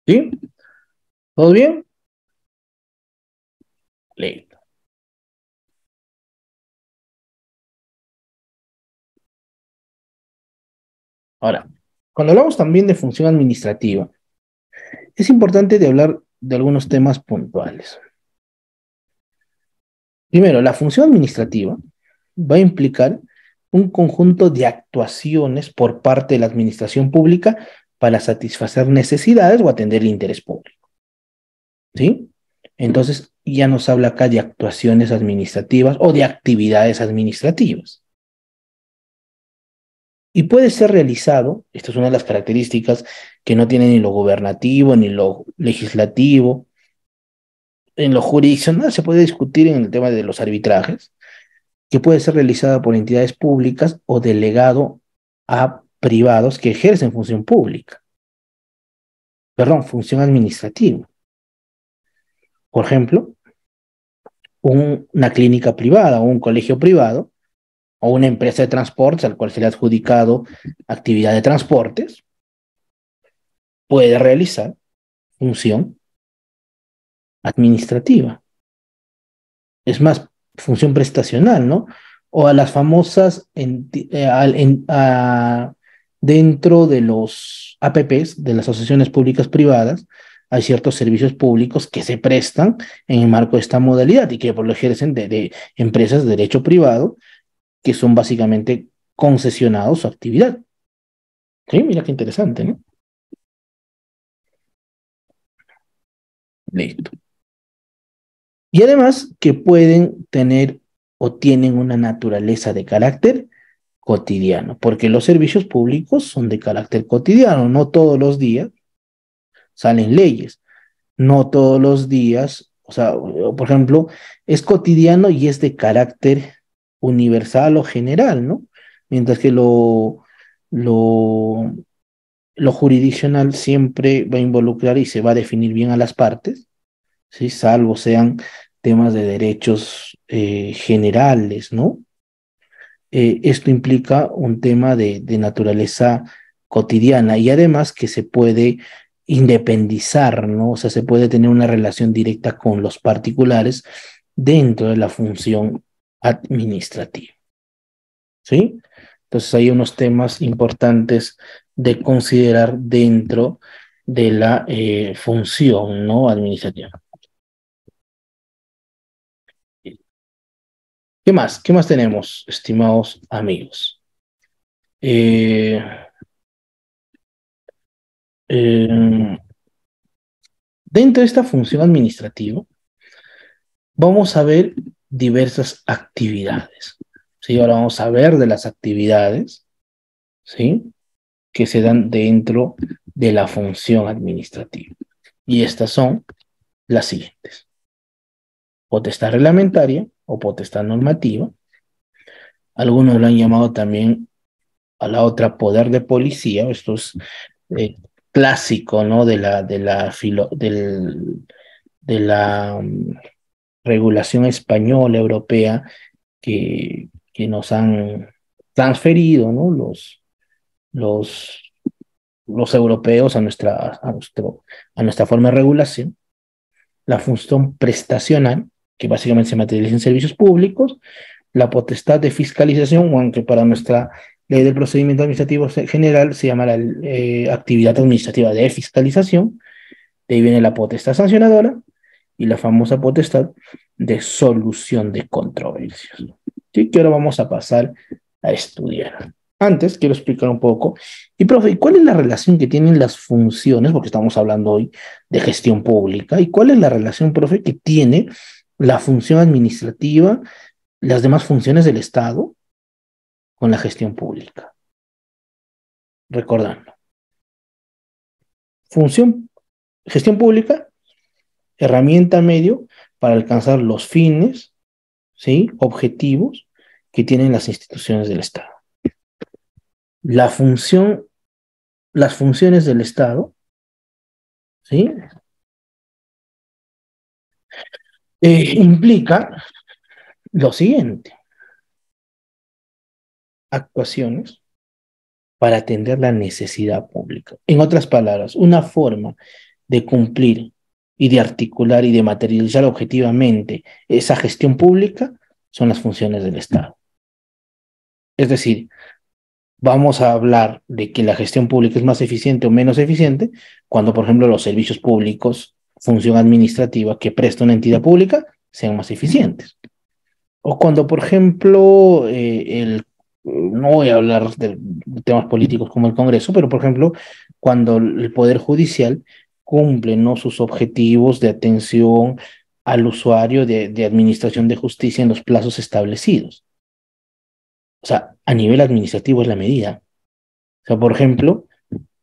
¿Sí? ¿Todo bien? Listo. Ahora, cuando hablamos también de función administrativa, es importante de hablar de algunos temas puntuales. Primero, la función administrativa va a implicar un conjunto de actuaciones por parte de la administración pública para satisfacer necesidades o atender el interés público. ¿Sí? Entonces, ya nos habla acá de actuaciones administrativas o de actividades administrativas. Y puede ser realizado, esta es una de las características que no tiene ni lo gubernativo ni lo legislativo. En lo jurisdiccional se puede discutir en el tema de los arbitrajes, que puede ser realizada por entidades públicas o delegado a privados que ejercen función pública, perdón, función administrativa. Por ejemplo, una clínica privada o un colegio privado o una empresa de transportes al cual se le ha adjudicado actividad de transportes puede realizar función administrativa. Es más, función prestacional, ¿no? O a las famosas dentro de los APPs, de las asociaciones públicas privadas, hay ciertos servicios públicos que se prestan en el marco de esta modalidad y que por lo ejercen de empresas de derecho privado, que son básicamente concesionados su actividad. Sí, mira qué interesante, ¿no? Listo. Y además que pueden tener o tienen una naturaleza de carácter cotidiano, porque los servicios públicos son de carácter cotidiano, no todos los días salen leyes, no todos los días, o sea, por ejemplo, es cotidiano y es de carácter universal o general, ¿no? Mientras que lo, lo jurisdiccional siempre va a involucrar y se va a definir bien a las partes, ¿sí? Salvo sean temas de derechos generales, ¿no? Esto implica un tema de naturaleza cotidiana y además que se puede independizar, ¿no? O sea, se puede tener una relación directa con los particulares dentro de la función administrativa, ¿sí? Entonces hay unos temas importantes de considerar dentro de la función, ¿no? Administrativa. ¿Qué más? ¿Qué más tenemos, estimados amigos? Eh, eh, Dentro de esta función administrativa, vamos a ver diversas actividades. ¿Sí? Ahora vamos a ver de las actividades, ¿sí? Que se dan dentro de la función administrativa. Y estas son las siguientes: potestad reglamentaria o potestad normativa. Algunos lo han llamado también a la otra poder de policía. Esto es eh, clásico, ¿no? De la regulación española, europea, que nos han transferido, ¿no? Los, los europeos a nuestra forma de regulación. La función prestacional, que básicamente se materializa en servicios públicos, la potestad de fiscalización, aunque para nuestra ley del procedimiento administrativo general se llama la actividad administrativa de fiscalización. De ahí viene la potestad sancionadora y la famosa potestad de solución de controversias. ¿Sí? Que ahora vamos a pasar a estudiar. Antes quiero explicar un poco. Y profe, ¿y cuál es la relación que tienen las funciones? Porque estamos hablando hoy de gestión pública. ¿Y cuál es la relación, profe, que tiene la función administrativa, las demás funciones del Estado con la gestión pública? Recordando. Función, gestión pública, herramienta medio para alcanzar los fines, ¿sí? Objetivos que tienen las instituciones del Estado. La función, las funciones del Estado, ¿sí? Implica lo siguiente: actuaciones para atender la necesidad pública. En otras palabras, una forma de cumplir y de articular y de materializar objetivamente esa gestión pública son las funciones del Estado. Es decir, vamos a hablar de que la gestión pública es más eficiente o menos eficiente cuando, por ejemplo, los servicios públicos, función administrativa que presta una entidad pública, sean más eficientes. O cuando, por ejemplo, no voy a hablar de temas políticos como el Congreso, pero, por ejemplo, cuando el Poder Judicial cumple, ¿no?, sus objetivos de atención al usuario de administración de justicia en los plazos establecidos. O sea, a nivel administrativo es la medida. O sea, por ejemplo,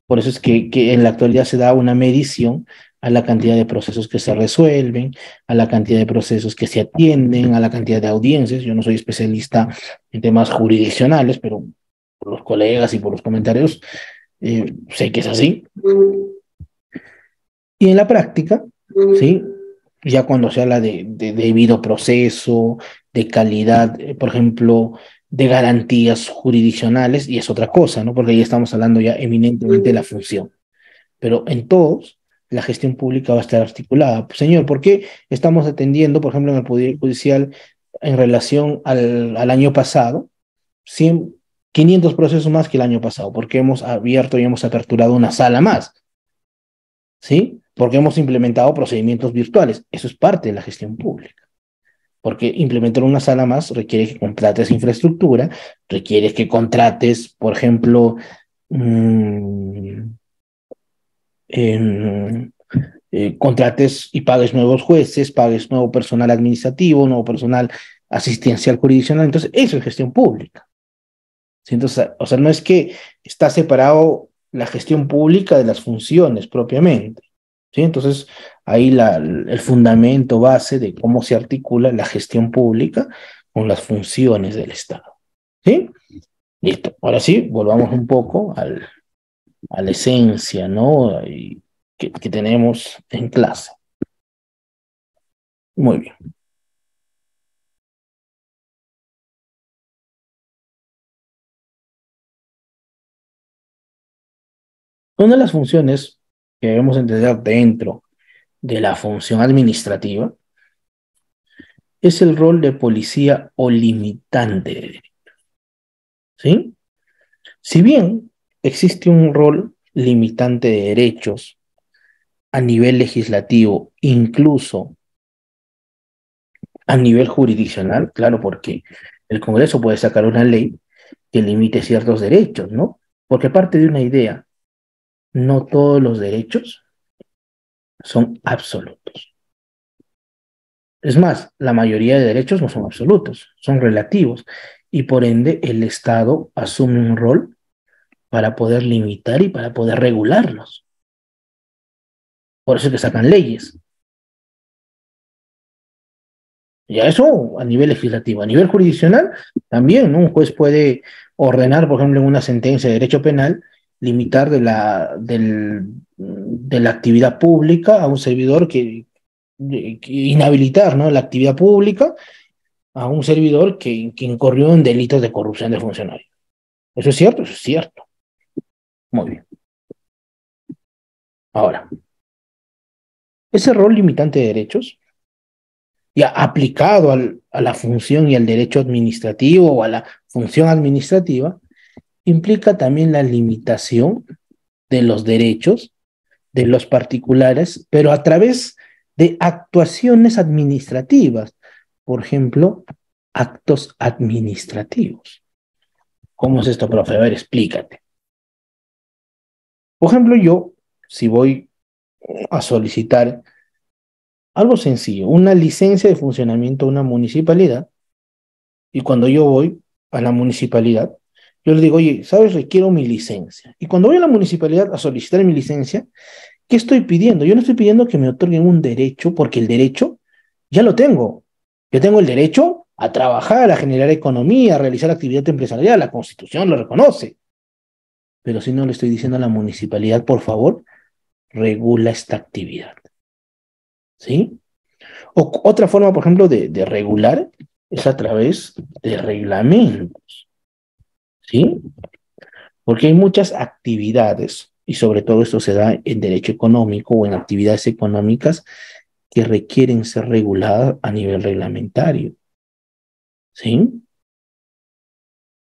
por eso es que en la actualidad se da una medición a la cantidad de procesos que se resuelven, a la cantidad de procesos que se atienden, a la cantidad de audiencias. Yo no soy especialista en temas jurisdiccionales, pero por los colegas y por los comentarios sé que es así. Y en la práctica, ¿sí? Ya cuando se habla de debido proceso, de calidad, por ejemplo, de garantías jurisdiccionales, y es otra cosa, ¿no? Porque ahí estamos hablando ya eminentemente de la función. Pero en todos, la gestión pública va a estar articulada. Pues, señor, ¿por qué estamos atendiendo, por ejemplo, en el Poder Judicial, en relación al año pasado, 100, 500 procesos más que el año pasado? Porque hemos abierto y hemos aperturado una sala más, ¿sí? Porque hemos implementado procedimientos virtuales. Eso es parte de la gestión pública. Porque implementar una sala más requiere que contrates infraestructura, requiere que contrates, por ejemplo, mmm, contrates y pagues nuevos jueces, pagues nuevo personal administrativo, nuevo personal asistencial jurisdiccional. Entonces, eso es gestión pública. ¿Sí? Entonces, o sea, no es que está separado la gestión pública de las funciones propiamente. ¿Sí? Entonces, ahí el fundamento base de cómo se articula la gestión pública con las funciones del Estado. ¿Sí? Listo. Ahora sí, volvamos un poco a la esencia, ¿no? Que tenemos en clase. Muy bien. Una de las funciones que debemos entender dentro de la función administrativa es el rol de policía o limitante, ¿sí? Si bien existe un rol limitante de derechos a nivel legislativo, incluso a nivel jurisdiccional, claro, porque el Congreso puede sacar una ley que limite ciertos derechos, ¿no? Porque parte de una idea, no todos los derechos son absolutos. Es más, la mayoría de derechos no son absolutos, son relativos, y por ende el Estado asume un rol para poder limitar y para poder regularlos. Por eso es que sacan leyes. Ya eso a nivel legislativo. A nivel jurisdiccional, también, ¿no? Un juez puede ordenar, por ejemplo, en una sentencia de derecho penal, limitar de la actividad pública a un servidor que inhabilitar, ¿no? La actividad pública a un servidor que incurrió en delitos de corrupción de funcionarios. ¿Eso es cierto? Eso es cierto. Muy bien. Ahora, ese rol limitante de derechos, ya aplicado a la función y al derecho administrativo o a la función administrativa, implica también la limitación de los derechos de los particulares, pero a través de actuaciones administrativas. Por ejemplo, actos administrativos. ¿Cómo es esto, profe? A ver, explícate. Por ejemplo, yo, si voy a solicitar algo sencillo, una licencia de funcionamiento a una municipalidad, y cuando yo voy a la municipalidad, yo le digo, oye, ¿sabes? Requiero mi licencia. Y cuando voy a la municipalidad a solicitar mi licencia, ¿qué estoy pidiendo? Yo no estoy pidiendo que me otorguen un derecho, porque el derecho ya lo tengo. Yo tengo el derecho a trabajar, a generar economía, a realizar actividad empresarial. La Constitución lo reconoce. Pero si no le estoy diciendo a la municipalidad, por favor, regula esta actividad. ¿Sí? O otra forma, por ejemplo, de regular es a través de reglamentos. ¿Sí? Porque hay muchas actividades, y sobre todo esto se da en derecho económico o en actividades económicas que requieren ser reguladas a nivel reglamentario. ¿Sí? O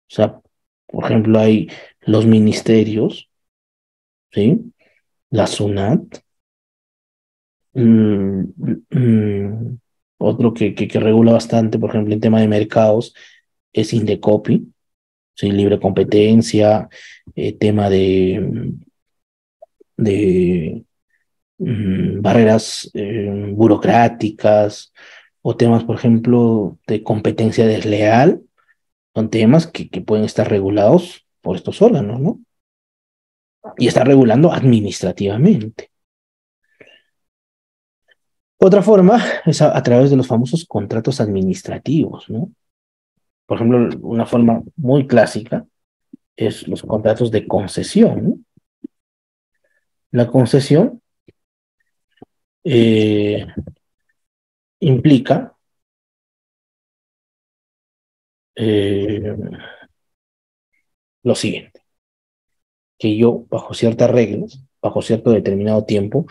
sea, por ejemplo, hay los ministerios, ¿sí? La SUNAT, mm, mm, otro que regula bastante, por ejemplo, en tema de mercados, es Indecopi, ¿sí? Libre competencia, tema de barreras burocráticas o temas, por ejemplo, de competencia desleal, son temas que pueden estar regulados por estos órganos, ¿no? Y está regulando administrativamente. Otra forma es a través de los famosos contratos administrativos, ¿no? Por ejemplo, una forma muy clásica es los contratos de concesión, ¿no? La concesión eh, implica eh, lo siguiente, que yo, bajo ciertas reglas, bajo cierto determinado tiempo,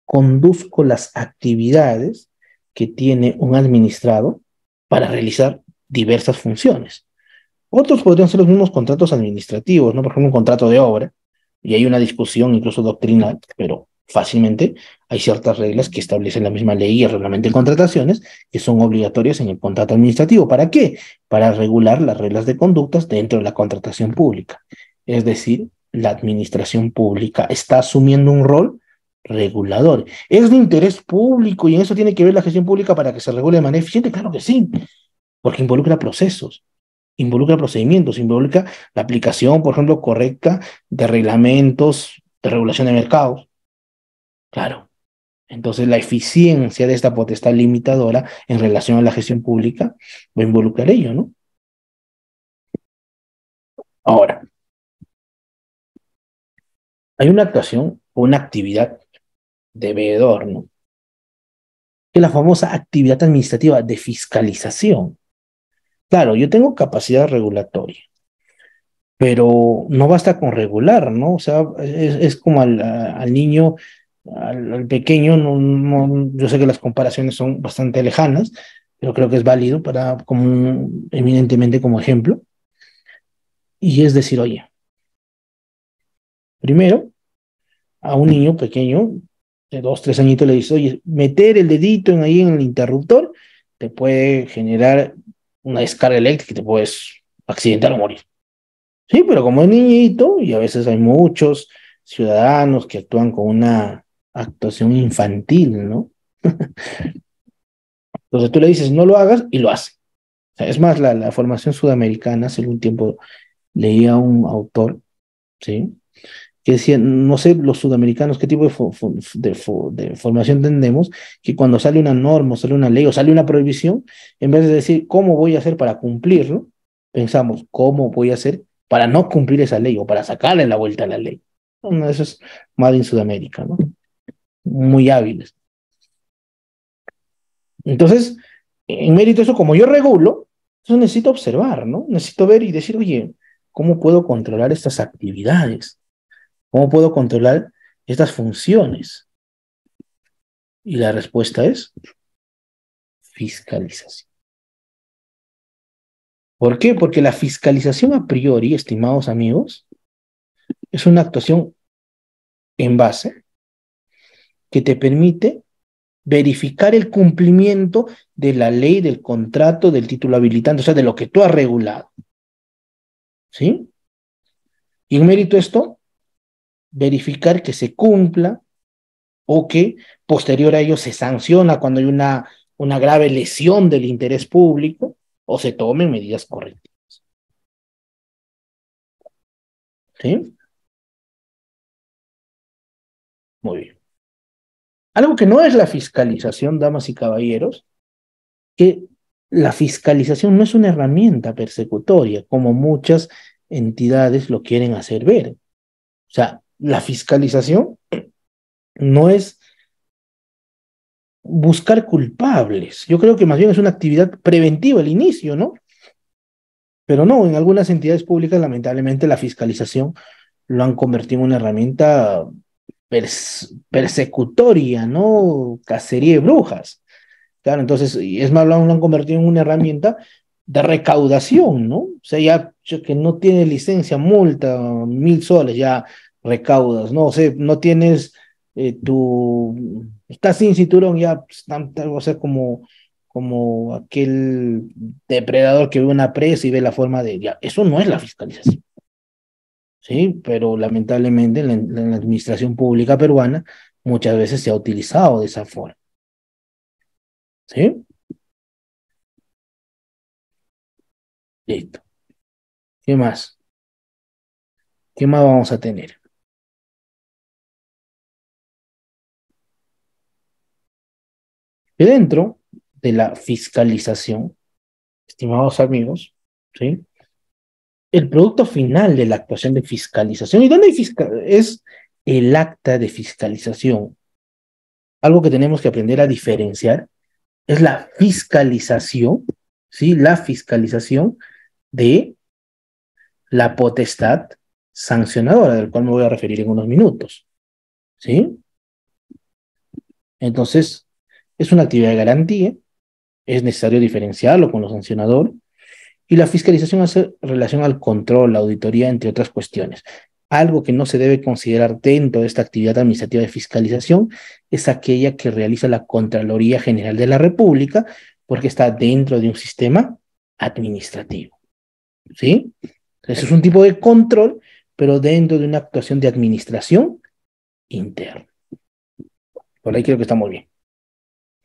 conduzco las actividades que tiene un administrado para realizar diversas funciones. Otros podrían ser los mismos contratos administrativos, ¿no? Por ejemplo, un contrato de obra, y hay una discusión incluso doctrinal, pero fácilmente hay ciertas reglas que establecen la misma ley y el reglamento de contrataciones que son obligatorias en el contrato administrativo. ¿Para qué? Para regular las reglas de conductas dentro de la contratación pública. Es decir, la administración pública está asumiendo un rol regulador. ¿Es de interés público y en eso tiene que ver la gestión pública para que se regule de manera eficiente? Claro que sí, porque involucra procesos, involucra procedimientos, involucra la aplicación, por ejemplo, correcta de reglamentos de regulación de mercados. Claro. Entonces, la eficiencia de esta potestad limitadora en relación a la gestión pública va a involucrar ello, ¿no? Ahora, hay una actuación o una actividad de veedor, ¿no? Que es la famosa actividad administrativa de fiscalización. Claro, yo tengo capacidad regulatoria, pero no basta con regular, ¿no? O sea, es como al niño, al pequeño, yo sé que las comparaciones son bastante lejanas, pero creo que es válido para, como, eminentemente como ejemplo, y es decir, oye, primero, a un niño pequeño, de 2, 3 añitos, le dice, oye, meter el dedito ahí en el interruptor te puede generar una descarga eléctrica y te puedes accidentar o morir. Sí, pero como es niñito, y a veces hay muchos ciudadanos que actúan con una actuación infantil, ¿no? Entonces tú le dices, no lo hagas, y lo hace. O sea, es más, la formación sudamericana, hace algún tiempo leía a un autor, ¿sí? Que decía, no sé, los sudamericanos, qué tipo de formación tenemos, que cuando sale una norma, o sale una ley, o sale una prohibición, en vez de decir, ¿cómo voy a hacer para cumplirlo? Pensamos, ¿cómo voy a hacer para no cumplir esa ley o para sacarle la vuelta a la ley? No, eso es Made in Sudamérica, ¿no? Muy hábiles. Entonces, en mérito de eso, como yo regulo, entonces necesito observar, ¿no? Necesito ver y decir, oye, ¿cómo puedo controlar estas actividades? ¿Cómo puedo controlar estas funciones? Y la respuesta es fiscalización. ¿Por qué? Porque la fiscalización a priori, estimados amigos, es una actuación en base que te permite verificar el cumplimiento de la ley, del contrato, del título habilitante, o sea, de lo que tú has regulado. ¿Sí? Y en mérito a esto, verificar que se cumpla o que posterior a ello se sanciona cuando hay una grave lesión del interés público o se tomen medidas correctas. ¿Sí? Muy bien. Algo que no es la fiscalización, damas y caballeros, que la fiscalización no es una herramienta persecutoria, como muchas entidades lo quieren hacer ver. O sea, la fiscalización no es buscar culpables. Yo creo que más bien es una actividad preventiva al inicio, ¿no? Pero no, en algunas entidades públicas, lamentablemente, la fiscalización lo han convertido en una herramienta persecutoria, ¿no? Cacería de brujas. Claro, entonces, y es más, lo han convertido en una herramienta de recaudación, ¿no? O sea, ya que no tienes licencia, multa, 1.000 soles, ya recaudas, ¿no? O sea, no tienes estás sin cinturón, ya, pues, o sea, como aquel depredador que ve una presa y ve la forma de, ya, eso no es la fiscalización, ¿sí? Pero lamentablemente en la administración pública peruana muchas veces se ha utilizado de esa forma, ¿sí? Listo. ¿Qué más? ¿Qué más vamos a tener? que dentro de la fiscalización, estimados amigos, ¿sí? El producto final de la actuación de fiscalización, ¿y dónde hay es el acta de fiscalización? Algo que tenemos que aprender a diferenciar es la fiscalización, ¿sí? La fiscalización de la potestad sancionadora, del cual me voy a referir en unos minutos, ¿sí? Entonces, es una actividad de garantía, es necesario diferenciarlo con lo sancionador, y la fiscalización hace relación al control, la auditoría, entre otras cuestiones. Algo que no se debe considerar dentro de esta actividad administrativa de fiscalización es aquella que realiza la Contraloría General de la República, porque está dentro de un sistema administrativo, ¿sí? Eso es un tipo de control, pero dentro de una actuación de administración interna. Por ahí creo que estamos bien,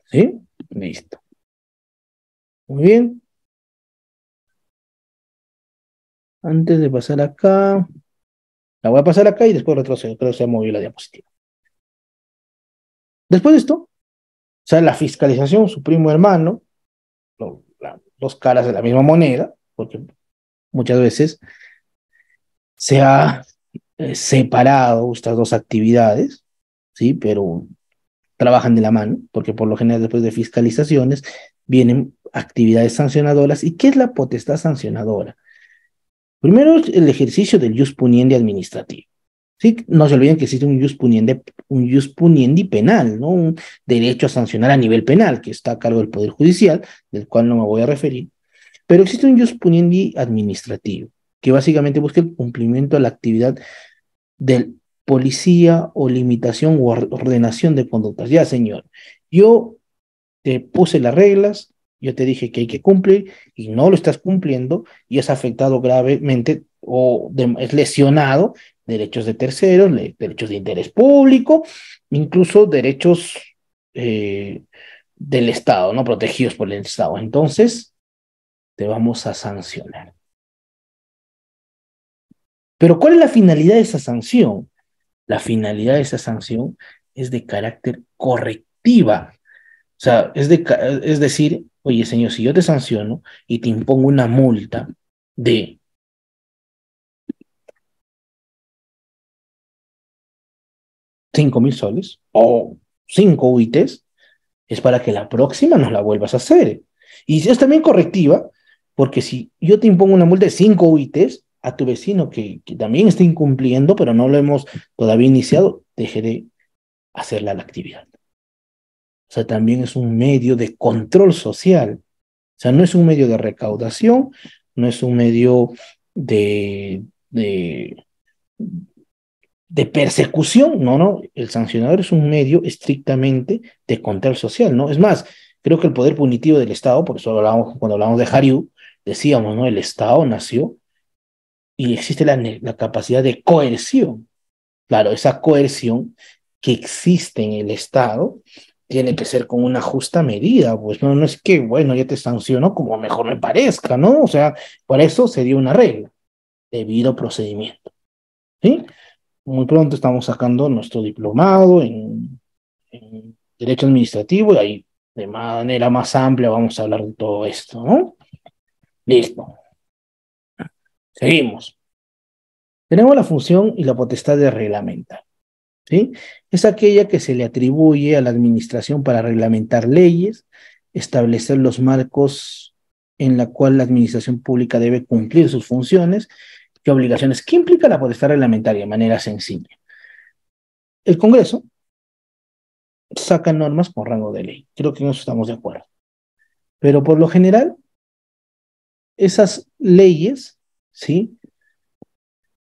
¿sí? Listo. Muy bien. Antes de pasar acá, la voy a pasar acá y después retrocedo. Creo que se ha movido la diapositiva. Después de esto, o sea, la fiscalización, su primo hermano, dos caras de la misma moneda, porque muchas veces se ha separado estas dos actividades, ¿sí? Pero trabajan de la mano, porque por lo general después de fiscalizaciones vienen actividades sancionadoras. ¿Y qué es la potestad sancionadora? Primero, el ejercicio del jus puniendi administrativo. ¿Sí? No se olviden que existe un jus puniendi penal, ¿no? Un derecho a sancionar a nivel penal, que está a cargo del Poder Judicial, del cual no me voy a referir. Pero existe un jus puniendi administrativo, que básicamente busca el cumplimiento de la actividad del policía o limitación o ordenación de conductas. Ya, señor, yo te puse las reglas, yo te dije que hay que cumplir y no lo estás cumpliendo y has afectado gravemente o es lesionado derechos de terceros, derechos de interés público, incluso derechos eh, del Estado, ¿no? Protegidos por el Estado. Entonces, te vamos a sancionar. Pero ¿cuál es la finalidad de esa sanción? La finalidad de esa sanción es de carácter correctiva. O sea, es decir, oye, señor, si yo te sanciono y te impongo una multa de 5.000 soles o 5 UITs, es para que la próxima no la vuelvas a hacer. Y es también correctiva, porque si yo te impongo una multa de 5 UITs, a tu vecino que también está incumpliendo, pero no lo hemos todavía iniciado, deje de hacerla la actividad. O sea, también es un medio de control social. O sea, no es un medio de recaudación, no es un medio de, de, de persecución, no, no, el sancionador es un medio estrictamente de control social, ¿no? Es más, creo que el poder punitivo del Estado, por eso cuando hablamos de Hariu, decíamos, ¿no? El Estado nació y existe la capacidad de coerción. Claro, esa coerción que existe en el Estado tiene que ser con una justa medida, pues no, no es que, bueno, ya te sanciono como mejor me parezca, ¿no? O sea, por eso se dio una regla, debido procedimiento, ¿sí? Muy pronto estamos sacando nuestro diplomado en Derecho Administrativo y ahí de manera más amplia vamos a hablar de todo esto, ¿no? Listo, seguimos. Tenemos la función y la potestad de reglamentar. ¿Sí? Es aquella que se le atribuye a la administración para reglamentar leyes, establecer los marcos en la cual la administración pública debe cumplir sus funciones y obligaciones. ¿Qué implica la potestad reglamentaria de manera sencilla? El Congreso saca normas con rango de ley. Creo que en eso estamos de acuerdo. Pero por lo general, esas leyes, ¿sí?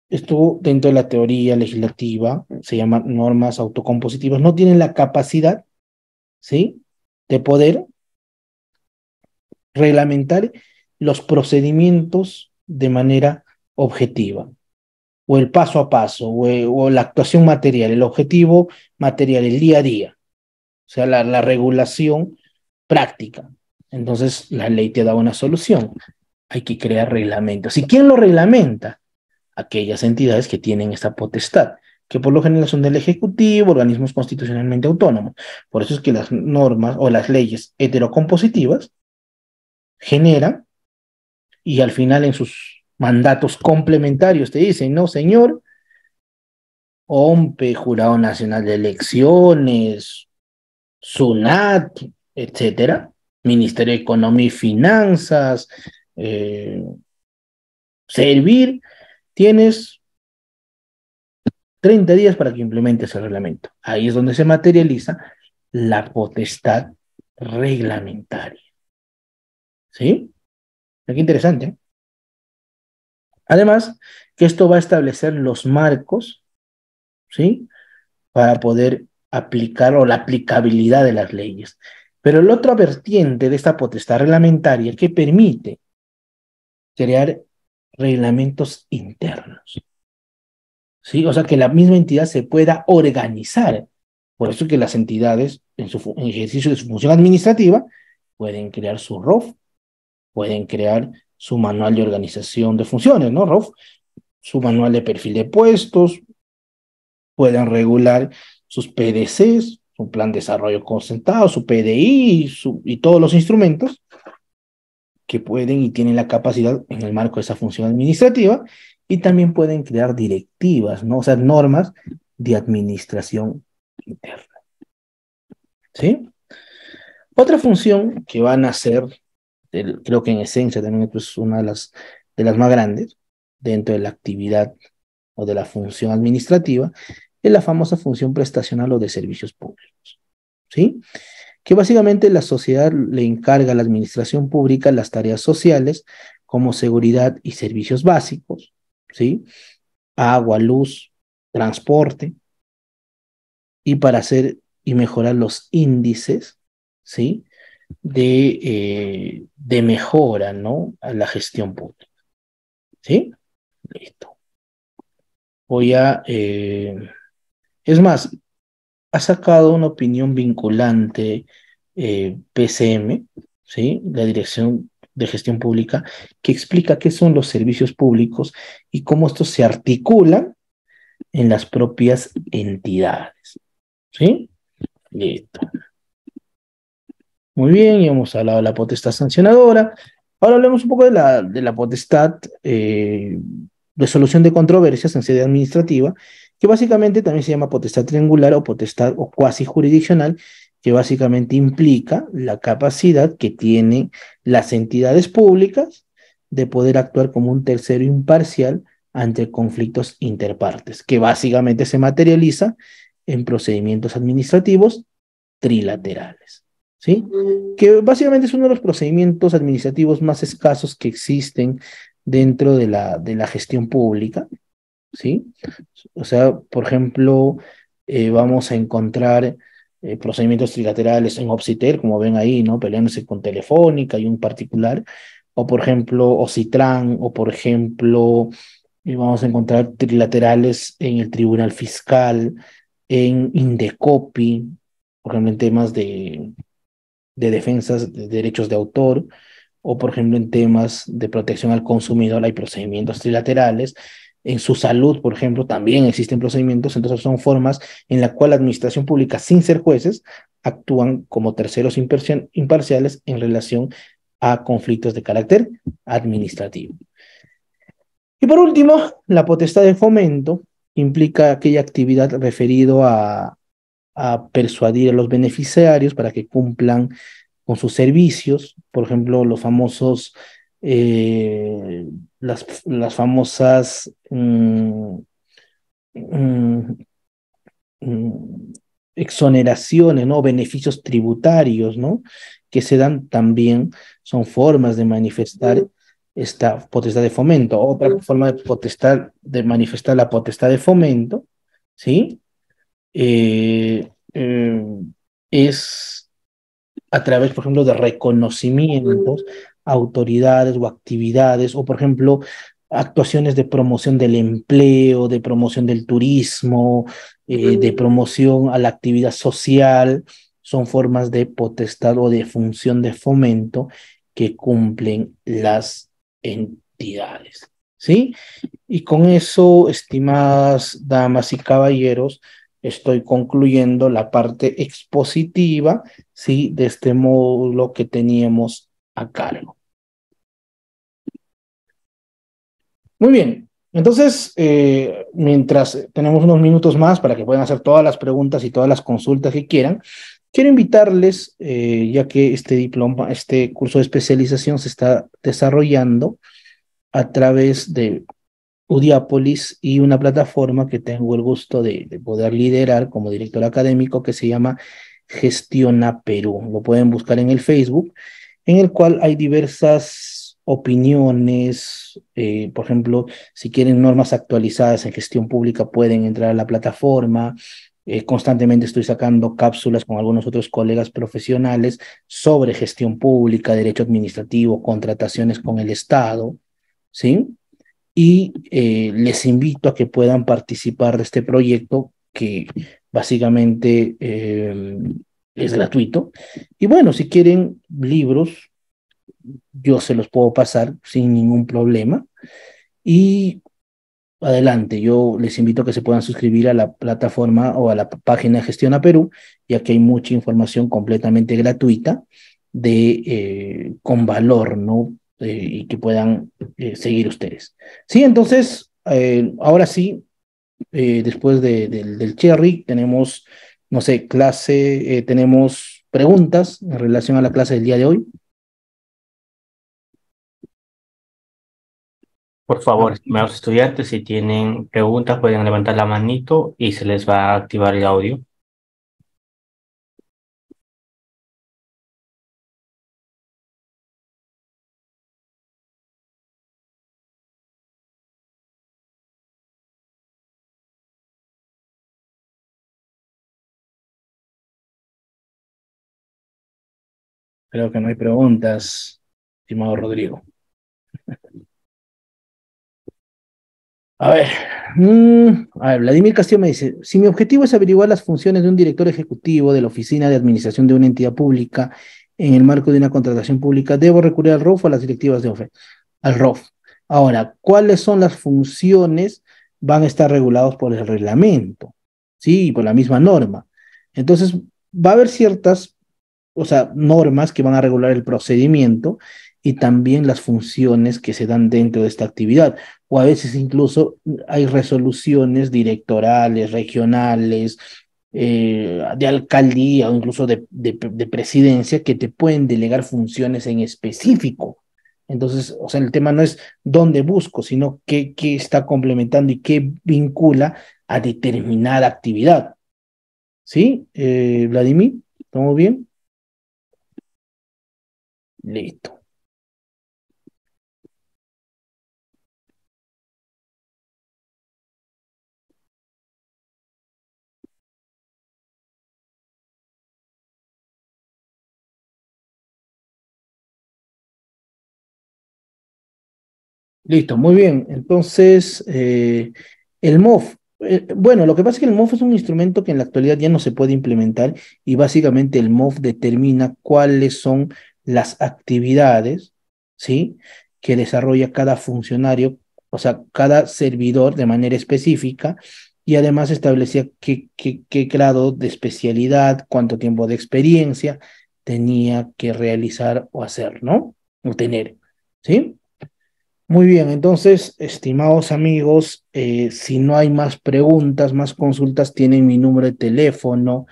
Esto dentro de la teoría legislativa, se llaman normas autocompositivas, no tienen la capacidad, ¿sí? De poder reglamentar los procedimientos de manera objetiva, o el paso a paso, o la actuación material, el objetivo material, el día a día, o sea, la regulación práctica. Entonces, la ley te da una solución. Hay que crear reglamentos. ¿Y quién lo reglamenta? Aquellas entidades que tienen esta potestad. que por lo general son del Ejecutivo, organismos constitucionalmente autónomos. Por eso es que las normas o las leyes heterocompositivas generan y al final en sus mandatos complementarios te dicen, no, señor, OMPE, Jurado Nacional de Elecciones, SUNAT, etcétera, Ministerio de Economía y Finanzas, eh, Servir, tienes 30 días para que implementes el reglamento. Ahí es donde se materializa la potestad reglamentaria. ¿Sí? Qué interesante, ¿eh? Además, que esto va a establecer los marcos, ¿sí? Para poder aplicar o la aplicabilidad de las leyes. Pero la otra vertiente de esta potestad reglamentaria que permite crear reglamentos internos, ¿sí? O sea, que la misma entidad se pueda organizar. Por eso que las entidades, en ejercicio de su función administrativa, pueden crear su ROF, pueden crear su manual de organización de funciones, ¿no? ROF, su manual de perfil de puestos, pueden regular sus PDCs, su plan de desarrollo concentrado, su PDI y todos los instrumentos que pueden y tienen la capacidad en el marco de esa función administrativa, y también pueden crear directivas, ¿no? O sea, normas de administración interna, ¿sí? Otra función que van a ser, creo que en esencia también es una de las más grandes dentro de la actividad o de la función administrativa, es la famosa función prestacional o de servicios públicos, ¿sí? Que básicamente la sociedad le encarga a la administración pública las tareas sociales como seguridad y servicios básicos, ¿sí? Agua, luz, transporte, y para hacer y mejorar los índices, ¿sí? De mejora, ¿no? A la gestión pública, ¿sí? Listo. Voy a... es más, ha sacado una opinión vinculante PCM, ¿sí? La Dirección de Gestión Pública, que explica qué son los servicios públicos y cómo estos se articulan en las propias entidades, ¿sí? Listo. Muy bien, y hemos hablado de la potestad sancionadora. Ahora hablemos un poco de la potestad de solución de controversias en sede administrativa, que básicamente también se llama potestad triangular o potestad o cuasi jurisdiccional, que básicamente implica la capacidad que tienen las entidades públicas de poder actuar como un tercero imparcial ante conflictos interpartes, que básicamente se materializa en procedimientos administrativos trilaterales, ¿sí? Que básicamente es uno de los procedimientos administrativos más escasos que existen dentro de la gestión pública, ¿sí? O sea, por ejemplo, vamos a encontrar procedimientos trilaterales en Obsitel, como ven ahí, ¿no? Peleándose con Telefónica y un particular, o por ejemplo, Ocitran, o por ejemplo, vamos a encontrar trilaterales en el Tribunal Fiscal, en Indecopi, por ejemplo, en temas de defensas de derechos de autor, o por ejemplo en temas de protección al consumidor hay procedimientos trilaterales. En su salud, por ejemplo, también existen procedimientos. Entonces son formas en la cual la administración pública, sin ser jueces, actúan como terceros imparciales en relación a conflictos de carácter administrativo. Y por último, la potestad de fomento implica aquella actividad referido a persuadir a los beneficiarios para que cumplan con sus servicios, por ejemplo, los famosos, eh, las famosas mm, mm, exoneraciones, ¿no? Beneficios tributarios, ¿no? Que se dan también, son formas de manifestar esta potestad de fomento. Otra forma de potestad, de manifestar la potestad de fomento, ¿sí? Eh, eh, es a través, por ejemplo, de reconocimientos a autoridades o actividades, o por ejemplo, actuaciones de promoción del empleo, de promoción del turismo, de promoción a la actividad social, son formas de potestad o de función de fomento que cumplen las entidades, ¿sí? Y con eso, estimadas damas y caballeros, estoy concluyendo la parte expositiva, ¿sí? De este módulo que teníamos a cargo. Muy bien. Entonces, mientras tenemos unos minutos más para que puedan hacer todas las preguntas y todas las consultas que quieran, quiero invitarles, ya que este diploma, este curso de especialización se está desarrollando a través de Udiapolis y una plataforma que tengo el gusto de poder liderar como director académico que se llama Gestiona Perú. Lo pueden buscar en el Facebook, en el cual hay diversas opiniones. Por ejemplo, si quieren normas actualizadas en gestión pública, pueden entrar a la plataforma. Constantemente estoy sacando cápsulas con algunos otros colegas profesionales sobre gestión pública, derecho administrativo, contrataciones con el Estado, ¿sí? Y les invito a que puedan participar de este proyecto que básicamente es gratuito. Y bueno, si quieren libros, yo se los puedo pasar sin ningún problema. Y adelante, yo les invito a que se puedan suscribir a la plataforma o a la página de Gestiona Perú, ya que hay mucha información completamente gratuita con valor, ¿no? Y que puedan seguir ustedes. Sí, entonces, ahora sí, después del Cherry, tenemos, no sé, clase, tenemos preguntas en relación a la clase del día de hoy. Por favor, estimados estudiantes, si tienen preguntas, pueden levantar la manito y se les va a activar el audio. Creo que no hay preguntas, estimado Rodrigo. Vladimir Castillo me dice, si mi objetivo es averiguar las funciones de un director ejecutivo de la Oficina de Administración de una entidad pública en el marco de una contratación pública, ¿debo recurrir al ROF o a las directivas de OFE? Al ROF. Ahora, ¿cuáles son las funciones? Van a estar regulados por el reglamento, ¿sí? Por la misma norma. Entonces, va a haber ciertas, o sea, normas que van a regular el procedimiento y también las funciones que se dan dentro de esta actividad. O a veces incluso hay resoluciones directorales, regionales, de alcaldía o incluso de presidencia que te pueden delegar funciones en específico. Entonces, o sea, el tema no es dónde busco, sino qué está complementando y qué vincula a determinada actividad. ¿Sí, Vladimir? ¿Estamos bien? Listo. Listo, muy bien. Entonces, el MOF. Bueno, lo que pasa es que el MOF es un instrumento que en la actualidad ya no se puede implementar y básicamente el MOF determina cuáles son las actividades, ¿sí? Que desarrolla cada funcionario, o sea, cada servidor de manera específica y además establecía qué grado de especialidad, cuánto tiempo de experiencia tenía que realizar o hacer, ¿no? O tener, ¿sí? Muy bien, entonces, estimados amigos, si no hay más preguntas, más consultas, tienen mi número de teléfono,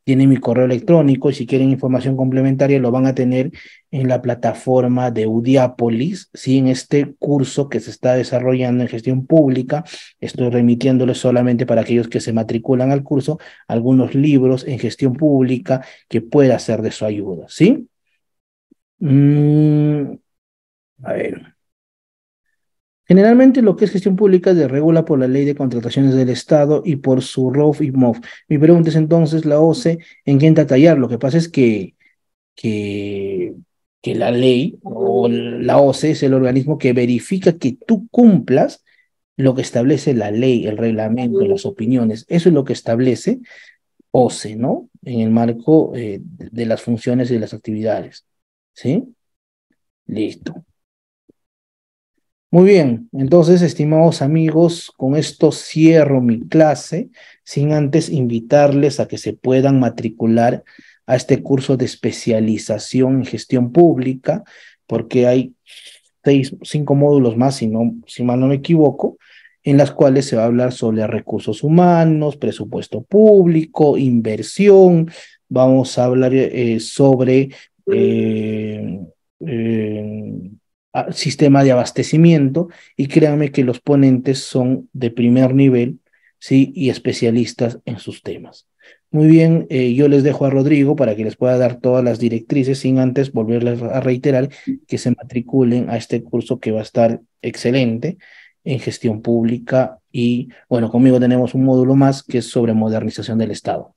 tienen mi correo electrónico y si quieren información complementaria lo van a tener en la plataforma de Udiapolis, ¿sí? En este curso que se está desarrollando en gestión pública, estoy remitiéndoles solamente para aquellos que se matriculan al curso algunos libros en gestión pública que pueda ser de su ayuda, ¿sí? Mm, a ver. Generalmente lo que es gestión pública se regula por la Ley de Contrataciones del Estado y por su ROF y MOF. Mi pregunta es entonces, la OCE, ¿en qué entra a tallar? Lo que pasa es que, que la ley o la OCE es el organismo que verifica que tú cumplas lo que establece la ley, el reglamento, las opiniones. Eso es lo que establece OCE, ¿no? En el marco de las funciones y de las actividades. ¿Sí? Listo. Muy bien, entonces, estimados amigos, con esto cierro mi clase, sin antes invitarles a que se puedan matricular a este curso de especialización en gestión pública, porque hay cinco módulos más, si mal no me equivoco, en las cuales se va a hablar sobre recursos humanos, presupuesto público, inversión, vamos a hablar sobre eh, eh, sistema de abastecimiento, y créanme que los ponentes son de primer nivel, ¿sí? Y especialistas en sus temas. Muy bien, yo les dejo a Rodrigo para que les pueda dar todas las directrices, sin antes volverles a reiterar que se matriculen a este curso que va a estar excelente en gestión pública. Y bueno, conmigo tenemos un módulo más que es sobre modernización del Estado.